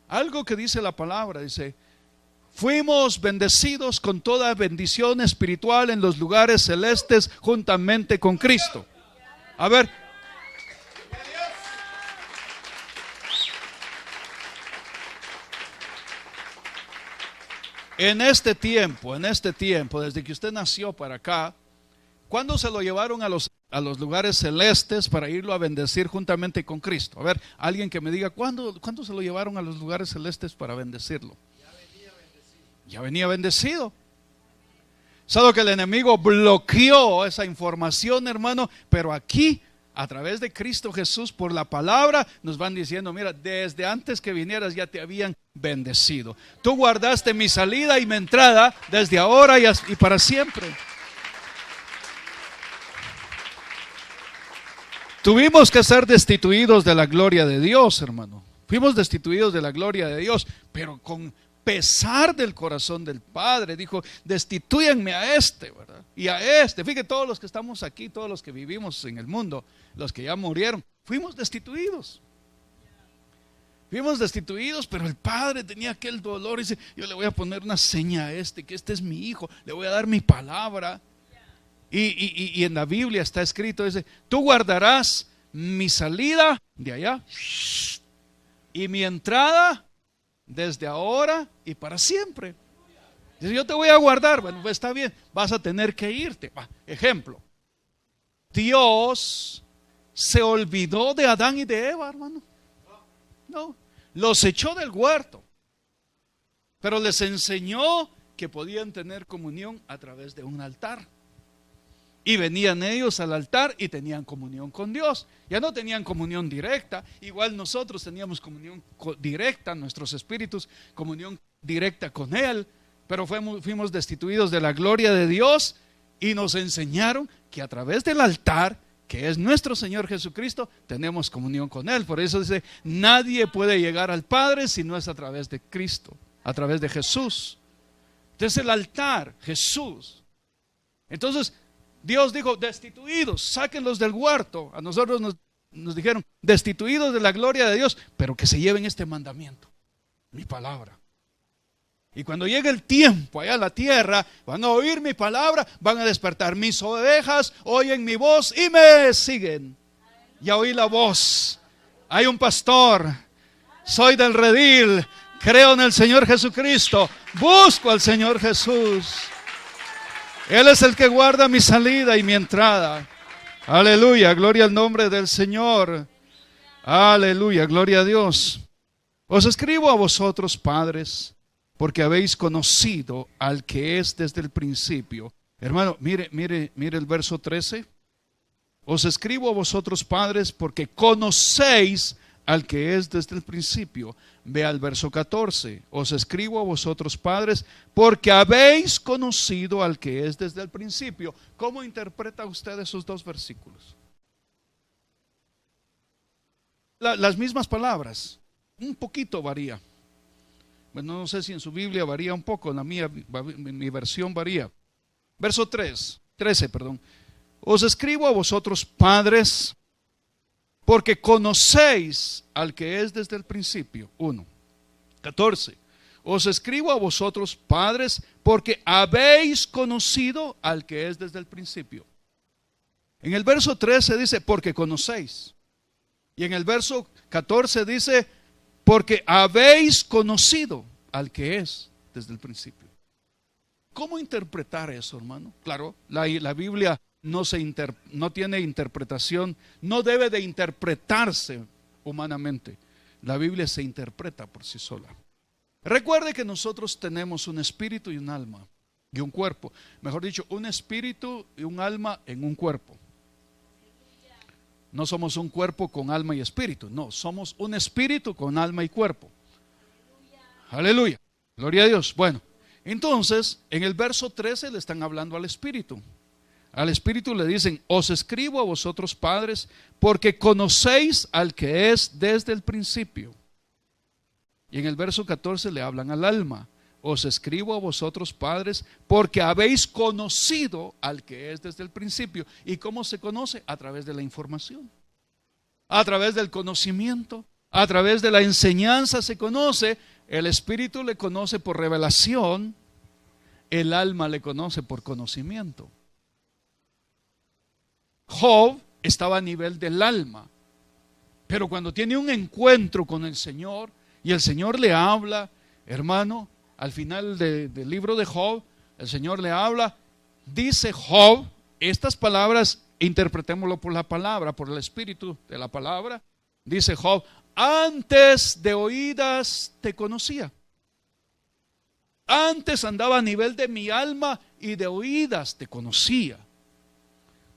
Algo que dice la palabra, dice, fuimos bendecidos con toda bendición espiritual en los lugares celestes juntamente con Cristo. A ver, en este tiempo, desde que usted nació para acá, ¿cuándo se lo llevaron a los lugares celestes para irlo a bendecir juntamente con Cristo? A ver, alguien que me diga, ¿cuándo se lo llevaron a los lugares celestes para bendecirlo? Ya venía bendecido. Sabe que el enemigo bloqueó esa información, hermano, pero aquí, a través de Cristo Jesús, por la palabra, nos van diciendo, mira, desde antes que vinieras ya te habían bendecido. Tú guardaste mi salida y mi entrada desde ahora y para siempre. Tuvimos que ser destituidos de la gloria de Dios, hermano. Fuimos destituidos de la gloria de Dios, pero con pesar del corazón del Padre. Dijo, destitúyanme a este, ¿verdad? Y a este. Fíjate, todos los que estamos aquí, todos los que vivimos en el mundo, los que ya murieron, fuimos destituidos. Fuimos destituidos, pero el Padre tenía aquel dolor y dice, yo le voy a poner una seña a este, que este es mi hijo, le voy a dar mi palabra. Y en la Biblia está escrito, dice, tú guardarás mi salida de allá y mi entrada desde ahora y para siempre. Dice, yo te voy a guardar. Bueno, pues está bien, vas a tener que irte. Ejemplo, Dios se olvidó de Adán y de Eva, hermano. No, los echó del huerto, pero les enseñó que podían tener comunión a través de un altar. Y venían ellos al altar y tenían comunión con Dios. Ya no tenían comunión directa. Igual nosotros teníamos comunión directa, nuestros espíritus, comunión directa con Él. Pero fuimos destituidos de la gloria de Dios y nos enseñaron que a través del altar, que es nuestro Señor Jesucristo, tenemos comunión con Él. Por eso dice, nadie puede llegar al Padre si no es a través de Cristo, a través de Jesús. Entonces el altar, Jesús. Entonces Dios dijo, destituidos, sáquenlos del huerto. A nosotros nos dijeron, destituidos de la gloria de Dios, pero que se lleven este mandamiento, mi palabra. Y cuando llegue el tiempo allá a la tierra, van a oír mi palabra, van a despertar. Mis ovejas oyen mi voz y me siguen. Ya oí la voz. Hay un pastor. Soy del redil. Creo en el Señor Jesucristo. Busco al Señor Jesús. Él es el que guarda mi salida y mi entrada. Aleluya, gloria al nombre del Señor. Aleluya, gloria a Dios. Os escribo a vosotros, padres, porque habéis conocido al que es desde el principio. Hermano, mire el verso 13. Os escribo a vosotros, padres, porque conocéis al que es desde el principio. Ve al verso 14. Os escribo a vosotros, padres, porque habéis conocido al que es desde el principio. ¿Cómo interpreta usted esos dos versículos? las mismas palabras, un poquito varía. Bueno, no sé si en su Biblia varía un poco, en la mía, mi versión varía. Verso 13. Os escribo a vosotros, padres, porque conocéis al que es desde el principio. 1. 14. Os escribo a vosotros, padres, porque habéis conocido al que es desde el principio. En el verso 13 dice, porque conocéis. Y en el verso 14 dice, porque habéis conocido al que es desde el principio. ¿Cómo interpretar eso, hermano? Claro, la Biblia no tiene interpretación, no debe de interpretarse humanamente. La Biblia se interpreta por sí sola. Recuerde que nosotros tenemos un espíritu y un alma y un cuerpo. Mejor dicho, un espíritu y un alma en un cuerpo. No somos un cuerpo con alma y espíritu. No, somos un espíritu con alma y cuerpo. Aleluya. Gloria a Dios. Bueno, entonces en el verso 13 le están hablando al espíritu. Al espíritu le dicen, os escribo a vosotros, padres, porque conocéis al que es desde el principio. Y en el verso 14 le hablan al alma. Os escribo a vosotros, padres, porque habéis conocido al que es desde el principio. ¿Y cómo se conoce? A través de la información, a través del conocimiento, a través de la enseñanza se conoce. El espíritu le conoce por revelación, el alma le conoce por conocimiento. Job estaba a nivel del alma, pero cuando tiene un encuentro con el Señor y el Señor le habla, hermano, al final del libro de Job, el Señor le habla, dice Job, estas palabras interpretémoslo por la palabra, por el espíritu de la palabra. Dice Job, antes de oídas te conocía. Antes andaba a nivel de mi alma y de oídas te conocía.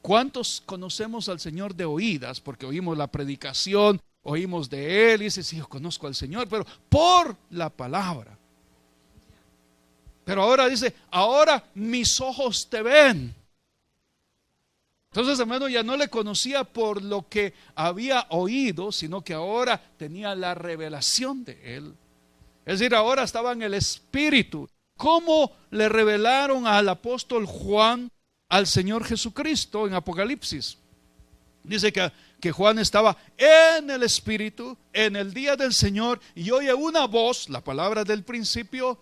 ¿Cuántos conocemos al Señor de oídas? Porque oímos la predicación, oímos de Él y dice, sí, yo conozco al Señor, pero por la palabra. Pero ahora dice, ahora mis ojos te ven. Entonces, hermano, ya no le conocía por lo que había oído, sino que ahora tenía la revelación de Él. Es decir, ahora estaba en el Espíritu. ¿Cómo le revelaron al apóstol Juan al Señor Jesucristo en Apocalipsis? Dice que Juan estaba en el Espíritu, en el día del Señor, y oye una voz, la palabra del principio,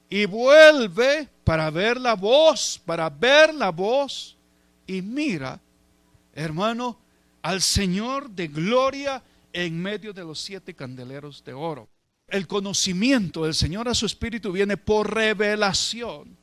y vuelve para ver la voz, y mira, hermano, al Señor de gloria en medio de los 7 candeleros de oro. El conocimiento del Señor a su Espíritu viene por revelación.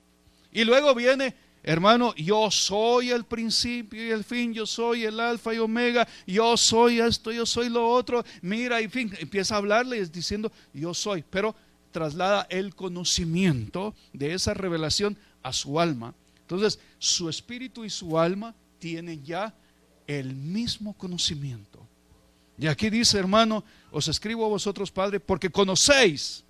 Y luego viene, hermano, yo soy el principio y el fin, yo soy el alfa y omega, yo soy esto, yo soy lo otro. Mira, y fin, empieza a hablarle diciendo, yo soy, pero traslada el conocimiento de esa revelación a su alma. Entonces, su espíritu y su alma tienen ya el mismo conocimiento. Y aquí dice, hermano, os escribo a vosotros, Padre, porque conocéis.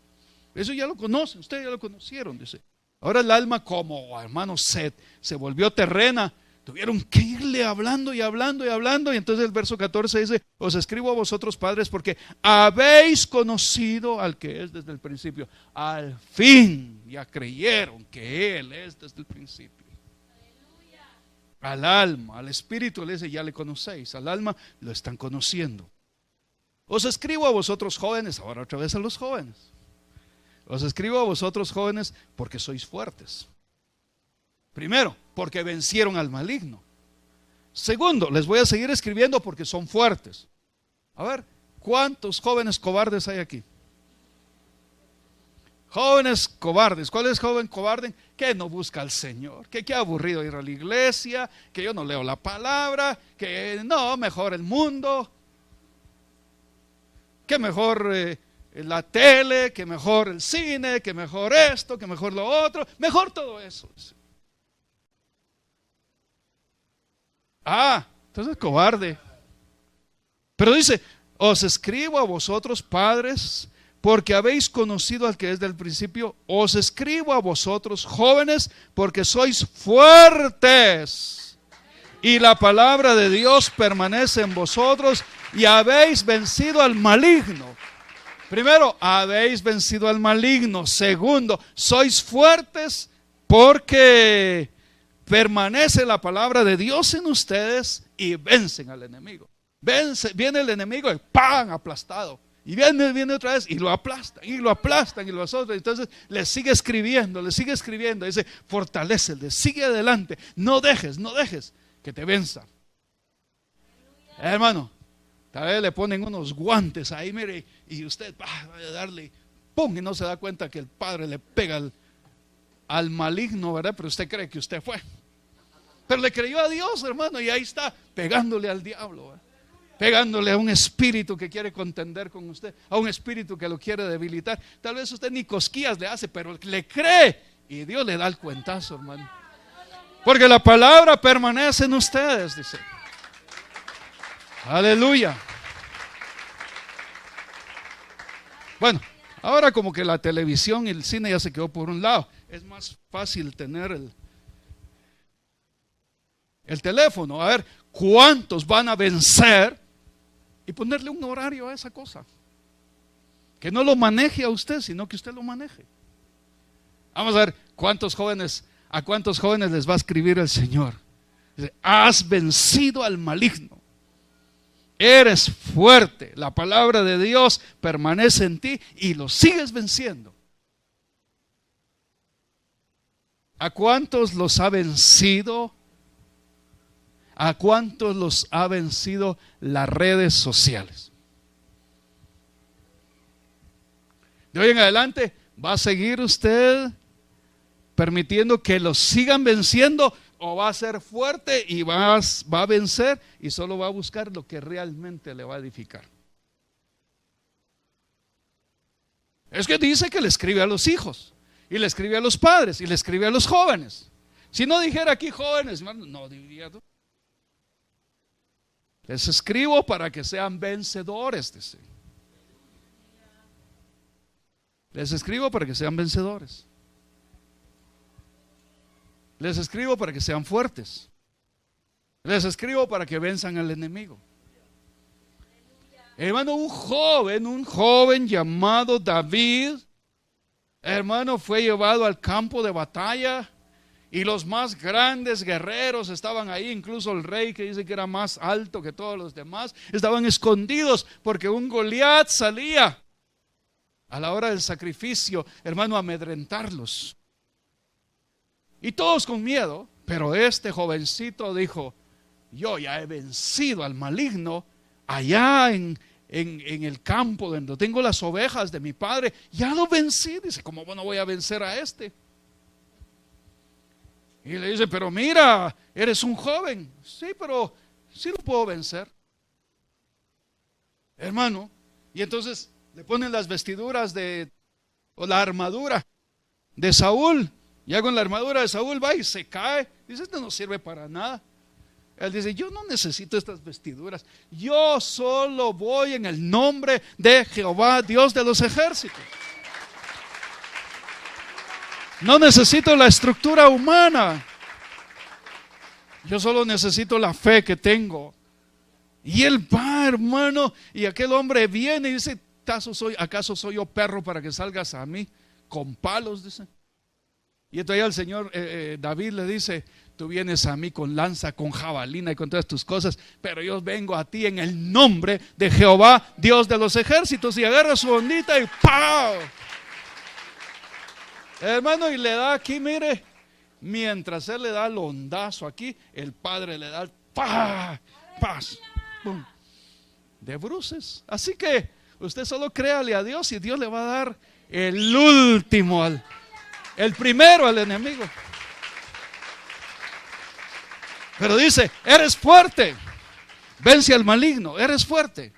Eso ya lo conocen, ustedes ya lo conocieron, dice. Ahora el alma, como hermano, se volvió terrena. Tuvieron que irle hablando y hablando y hablando. Y entonces el verso 14 dice, os escribo a vosotros, padres, porque habéis conocido al que es desde el principio. Al fin ya creyeron que Él es desde el principio. Aleluya. Al alma, al espíritu le dice, ya le conocéis. Al alma lo están conociendo. Os escribo a vosotros jóvenes, ahora otra vez a los jóvenes. Os escribo a vosotros jóvenes porque sois fuertes. Primero, porque vencieron al maligno. Segundo, les voy a seguir escribiendo porque son fuertes. A ver, ¿cuántos jóvenes cobardes hay aquí? Jóvenes cobardes. ¿Cuál es joven cobarde? Que no busca al Señor, que aburrido ir a la iglesia, que yo no leo la palabra, que no, mejor el mundo, que mejor la tele, que mejor el cine, que mejor esto, que mejor lo otro, mejor todo eso. Entonces es cobarde. Pero dice, os escribo a vosotros, padres, porque habéis conocido al que es del principio. Os escribo a vosotros, jóvenes, porque sois fuertes. Y la palabra de Dios permanece en vosotros, y habéis vencido al maligno. Primero, habéis vencido al maligno. Segundo, sois fuertes porque permanece la palabra de Dios en ustedes y vencen al enemigo. Viene el enemigo y ¡pam! Aplastado. Y viene otra vez y lo aplastan y lo aplastan y lo azotan. Entonces le sigue escribiendo. Dice, fortalécele, sigue adelante. No dejes que te venza. Hermano, tal vez le ponen unos guantes ahí, mire, y usted va a darle, ¡pum! Y no se da cuenta que el padre le pega al maligno, ¿verdad? Pero usted cree que usted fue. Pero le creyó a Dios, hermano, y ahí está pegándole al diablo, ¿verdad? Pegándole a un espíritu que quiere contender con usted, a un espíritu que lo quiere debilitar. Tal vez usted ni cosquillas le hace, pero le cree y Dios le da el cuentazo, hermano. Porque la palabra permanece en ustedes, dice. Aleluya. Bueno, ahora como que la televisión y el cine ya se quedó por un lado. Es más fácil tener el teléfono. A ver, ¿cuántos van a vencer? Y ponerle un horario a esa cosa. Que no lo maneje a usted, sino que usted lo maneje. Vamos a ver a cuántos jóvenes les va a escribir el Señor. Dice, has vencido al maligno. Eres fuerte. La palabra de Dios permanece en ti y lo sigues venciendo. ¿A cuántos los ha vencido? ¿A cuántos los ha vencido las redes sociales? De hoy en adelante, ¿va a seguir usted permitiendo que los sigan venciendo o va a ser fuerte y va a vencer y solo va a buscar lo que realmente le va a edificar? Es que dice que le escribe a los hijos y le escribe a los padres y le escribe a los jóvenes. Si no dijera aquí jóvenes, no diría. Les escribo para que sean vencedores, dice. Les escribo para que sean vencedores. Les escribo para que sean fuertes. Les escribo para que venzan al enemigo. Hermano, un joven llamado David, hermano, fue llevado al campo de batalla. Y los más grandes guerreros estaban ahí, incluso el rey que dice que era más alto que todos los demás, estaban escondidos porque un Goliat salía a la hora del sacrificio, hermano, a amedrentarlos. Y todos con miedo, pero este jovencito dijo, yo ya he vencido al maligno allá en el campo donde tengo las ovejas de mi padre, ya lo vencí. Dice, ¿cómo no voy a vencer a este? Y le dice, pero mira, eres un joven. Sí, pero sí lo puedo vencer, hermano. Y entonces le ponen las vestiduras o la armadura de Saúl. Ya con la armadura de Saúl va y se cae. Dice, esto no sirve para nada. Él dice, yo no necesito estas vestiduras. Yo solo voy en el nombre de Jehová, Dios de los ejércitos. No necesito la estructura humana. Yo solo necesito la fe que tengo. Y él va, hermano, y aquel hombre viene y dice, ¿acaso soy yo perro para que salgas a mí con palos? Dice. Y entonces el Señor David le dice, tú vienes a mí con lanza, con jabalina y con todas tus cosas, pero yo vengo a ti en el nombre de Jehová, Dios de los ejércitos. Y agarra su ondita y ¡pau! Hermano, y le da aquí, mire, mientras él le da el ondazo aquí, el padre le da el paz, ¡pum!, de bruces. Así que usted solo créale a Dios y Dios le va a dar el último, el primero al enemigo. Pero dice, eres fuerte, vence al maligno, eres fuerte.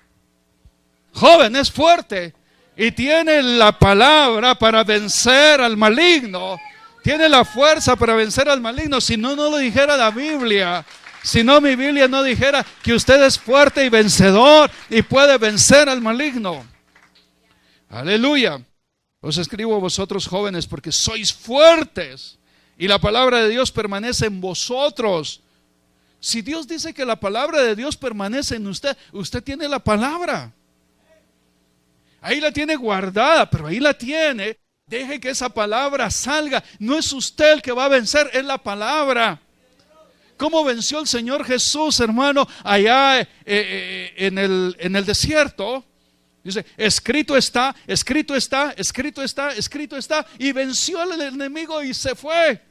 Joven, es fuerte. Y tiene la palabra para vencer al maligno. Tiene la fuerza para vencer al maligno. Si no, no lo dijera la Biblia. Si no, mi Biblia no dijera que usted es fuerte y vencedor y puede vencer al maligno. Aleluya. Os escribo a vosotros jóvenes porque sois fuertes y la palabra de Dios permanece en vosotros. Si Dios dice que la palabra de Dios permanece en usted, usted tiene la palabra. Ahí la tiene guardada, pero ahí la tiene. Deje que esa palabra salga. No es usted el que va a vencer, es la palabra. ¿Cómo venció el Señor Jesús, hermano, allá en el desierto? Dice, escrito está, escrito está, escrito está, escrito está. Y venció al enemigo y se fue.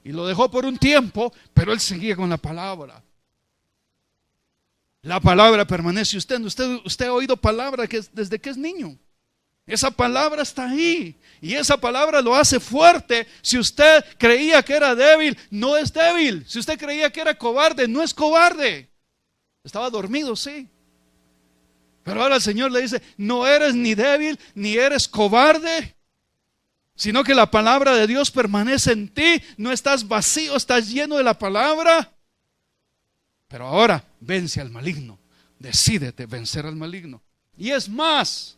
Y lo dejó por un tiempo, pero él seguía con la palabra. La palabra permanece. Usted ha oído palabra desde que es niño. Esa palabra está ahí. Y esa palabra lo hace fuerte. Si usted creía que era débil, no es débil. Si usted creía que era cobarde, no es cobarde. Estaba dormido, sí. Pero ahora el Señor le dice, no eres ni débil, ni eres cobarde, sino que la palabra de Dios permanece en ti. No estás vacío, estás lleno de la palabra. Pero ahora vence al maligno. Decídete vencer al maligno. Y es más,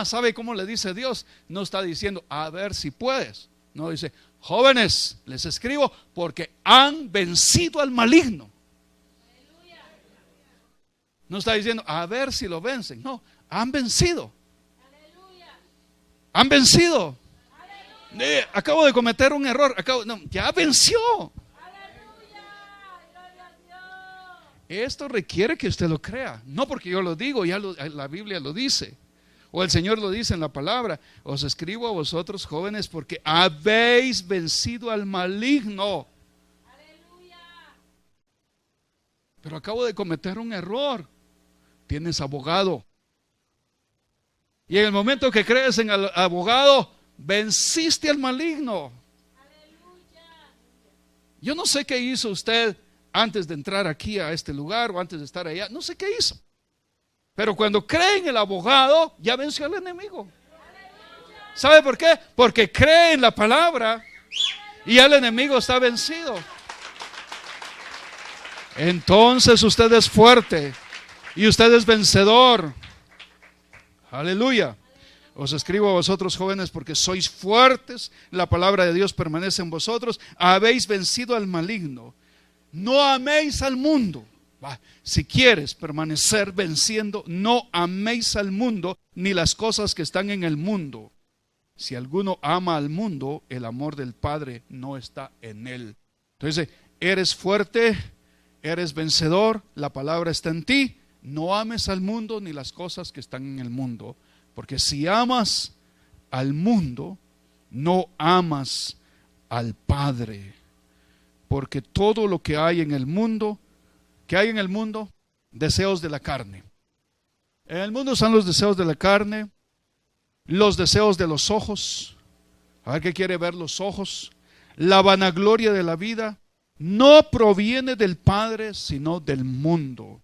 ¿sabe cómo le dice Dios? No está diciendo, a ver si puedes. No, dice, jóvenes, les escribo porque han vencido al maligno. No está diciendo, a ver si lo vencen. No, han vencido. Han vencido. Acabo de cometer un error. Ya venció. Esto requiere que usted lo crea. No porque yo lo digo, la Biblia lo dice. O el Señor lo dice en la palabra. Os escribo a vosotros jóvenes porque habéis vencido al maligno. Pero acabo de cometer un error. Tienes abogado. Y en el momento que crees en el abogado, venciste al maligno. Yo no sé qué hizo usted antes de entrar aquí a este lugar o antes de estar allá. No sé qué hizo. Pero cuando cree en el abogado, ya venció al enemigo. ¿Sabe por qué? Porque cree en la palabra y el enemigo está vencido. Entonces usted es fuerte y usted es vencedor. Aleluya. Os escribo a vosotros jóvenes porque sois fuertes, la palabra de Dios permanece en vosotros, habéis vencido al maligno. No améis al mundo. Si quieres permanecer venciendo, no améis al mundo ni las cosas que están en el mundo. Si alguno ama al mundo, el amor del Padre no está en él. Entonces, eres fuerte, eres vencedor, la palabra está en ti. No ames al mundo ni las cosas que están en el mundo. Porque si amas al mundo, no amas al Padre. Porque todo lo que hay en el mundo, deseos de la carne. En el mundo están los deseos de la carne, los deseos de los ojos. A ver qué quiere ver los ojos. La vanagloria de la vida no proviene del Padre, sino del mundo.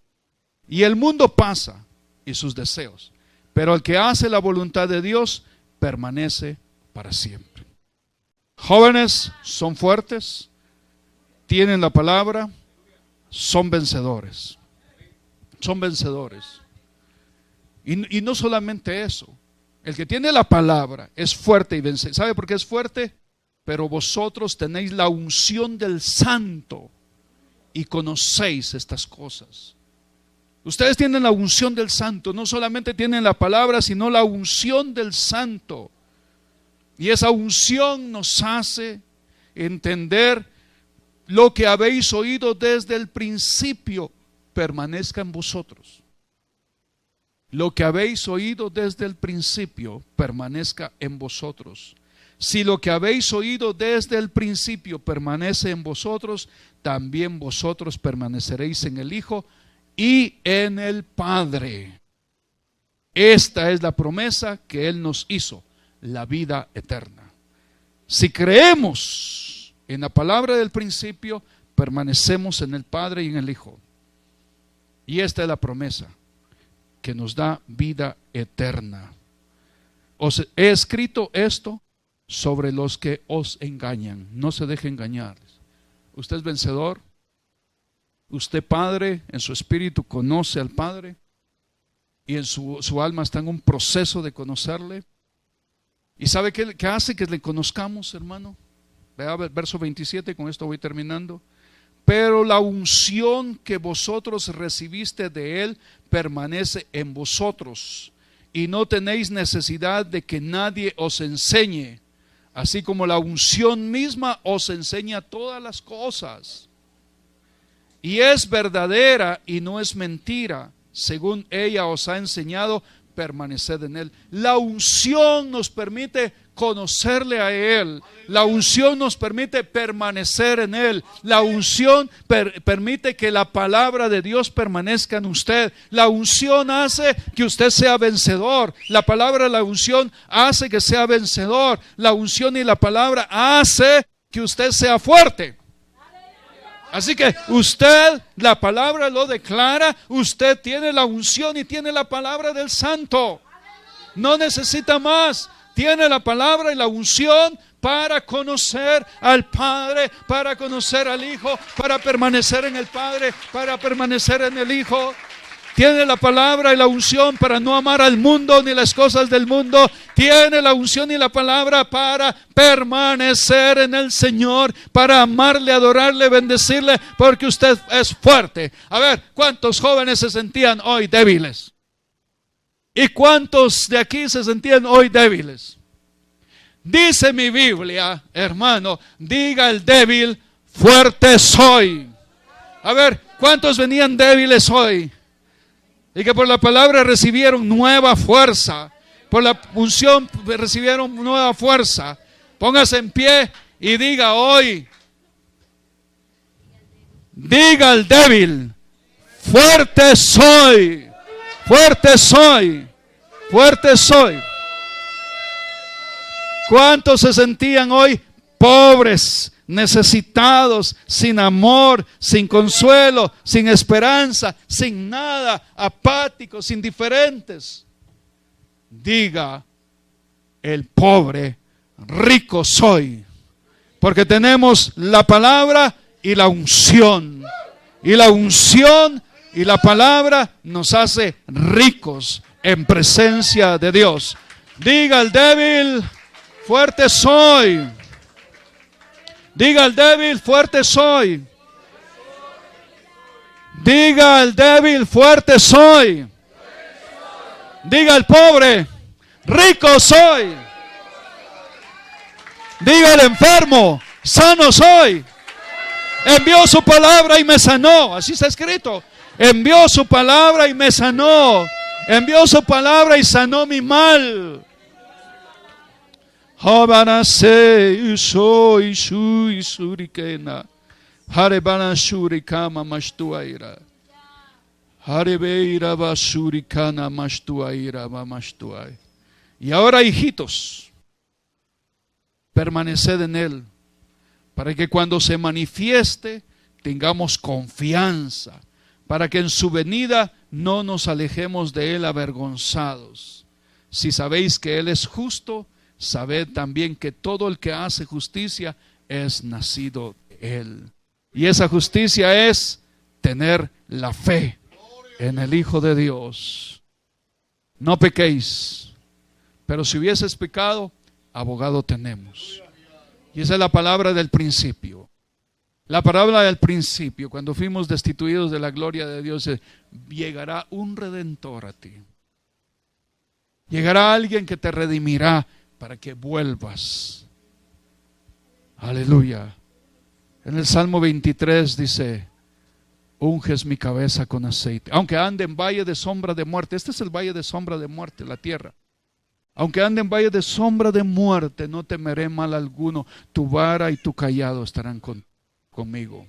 Y el mundo pasa y sus deseos. Pero el que hace la voluntad de Dios permanece para siempre. Jóvenes son fuertes, tienen la palabra, son vencedores. Son vencedores. Y no solamente eso. El que tiene la palabra es fuerte y vence. ¿Sabe por qué es fuerte? Pero vosotros tenéis la unción del Santo y conocéis estas cosas. Ustedes tienen la unción del Santo, no solamente tienen la palabra, sino la unción del Santo. Y esa unción nos hace entender lo que habéis oído desde el principio, permanezca en vosotros. Lo que habéis oído desde el principio, permanezca en vosotros. Si lo que habéis oído desde el principio permanece en vosotros, también vosotros permaneceréis en el Hijo y en el Padre. Esta es la promesa que Él nos hizo, la vida eterna. Si creemos en la palabra del principio, permanecemos en el Padre y en el Hijo. Y esta es la promesa que nos da vida eterna. Os he escrito esto sobre los que os engañan. No se deje engañar. Usted es vencedor. Usted, Padre, en su espíritu conoce al Padre y en su alma está en un proceso de conocerle. ¿Y sabe qué hace que le conozcamos, hermano? Vea verso 27, con esto voy terminando. pero la unción que vosotros recibiste de Él permanece en vosotros, y no tenéis necesidad de que nadie os enseñe, así como la unción misma os enseña todas las cosas. Y es verdadera y no es mentira, según ella os ha enseñado, permaneced en Él. La unción nos permite conocerle a Él. La unción nos permite permanecer en Él. La unción permite que la palabra de Dios permanezca en usted. La unción hace que usted sea vencedor. La palabra de la unción hace que sea vencedor. La unción y la palabra hace que usted sea fuerte. Así que usted, la palabra lo declara, usted tiene la unción y tiene la palabra del Santo. No necesita más. Tiene la palabra y la unción para conocer al Padre, para conocer al Hijo, para permanecer en el Padre, para permanecer en el Hijo. Tiene la palabra y la unción para no amar al mundo ni las cosas del mundo. Tiene la unción y la palabra para permanecer en el Señor, para amarle, adorarle, bendecirle, porque usted es fuerte. A ver, ¿cuántos jóvenes se sentían hoy débiles? ¿Y cuántos de aquí se sentían hoy débiles? Dice mi Biblia, hermano, diga el débil, fuerte soy. A ver, ¿cuántos venían débiles hoy? Y que por la palabra recibieron nueva fuerza. Por la unción recibieron nueva fuerza. Póngase en pie y diga hoy. Diga al débil, fuerte soy. Fuerte soy. Fuerte soy. ¿Cuántos se sentían hoy pobres, necesitados, sin amor, sin consuelo, sin esperanza, sin nada, apáticos, indiferentes? Diga, el pobre, rico soy, porque tenemos la palabra y la unción. Y la unción y la palabra nos hace ricos en presencia de Dios. Diga al débil, fuerte soy. Diga al débil, fuerte soy. Diga al débil, fuerte soy. Diga al pobre, rico soy. Diga al enfermo, sano soy. Envió su palabra y me sanó. Así está escrito. Envió su palabra y me sanó. Envió su palabra y sanó mi mal. Habanase usoi shui surikena. Harebana shurikama mashtuaira. Harebeira basurikana mashtuaira mamashtuai. Y ahora, hijitos, permaneced en Él, para que cuando se manifieste tengamos confianza, para que en su venida no nos alejemos de Él avergonzados. Si sabéis que Él es justo, sabed también que todo el que hace justicia es nacido de Él. Y esa justicia es tener la fe en el Hijo de Dios. No pequéis, pero si hubieses pecado, abogado tenemos. Y esa es la palabra del principio. La palabra del principio, cuando fuimos destituidos de la gloria de Dios, llegará un redentor a ti. Llegará alguien que te redimirá para que vuelvas. Aleluya. En el Salmo 23 dice, unges mi cabeza con aceite. Aunque ande en valle de sombra de muerte. Este es el valle de sombra de muerte, la tierra. Aunque ande en valle de sombra de muerte, no temeré mal alguno. Tu vara y tu cayado estarán conmigo.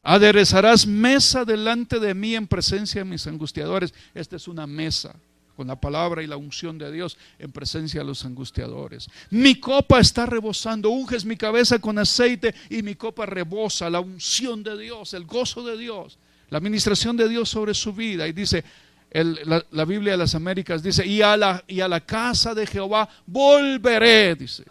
Aderezarás mesa delante de mí en presencia de mis angustiadores. Esta es una mesa con la palabra y la unción de Dios en presencia de los angustiadores. Mi copa está rebosando. Unges mi cabeza con aceite y mi copa rebosa. La unción de Dios, el gozo de Dios, la administración de Dios sobre su vida. Y dice la Biblia de las Américas, dice, y a la casa de Jehová volveré, dice.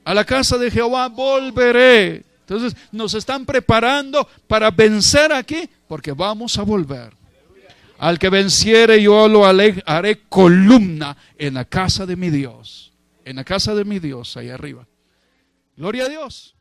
A la casa de Jehová volveré. Entonces nos están preparando para vencer aquí, porque vamos a volver. Al que venciere yo lo haré columna en la casa de mi Dios. En la casa de mi Dios, ahí arriba. Gloria a Dios.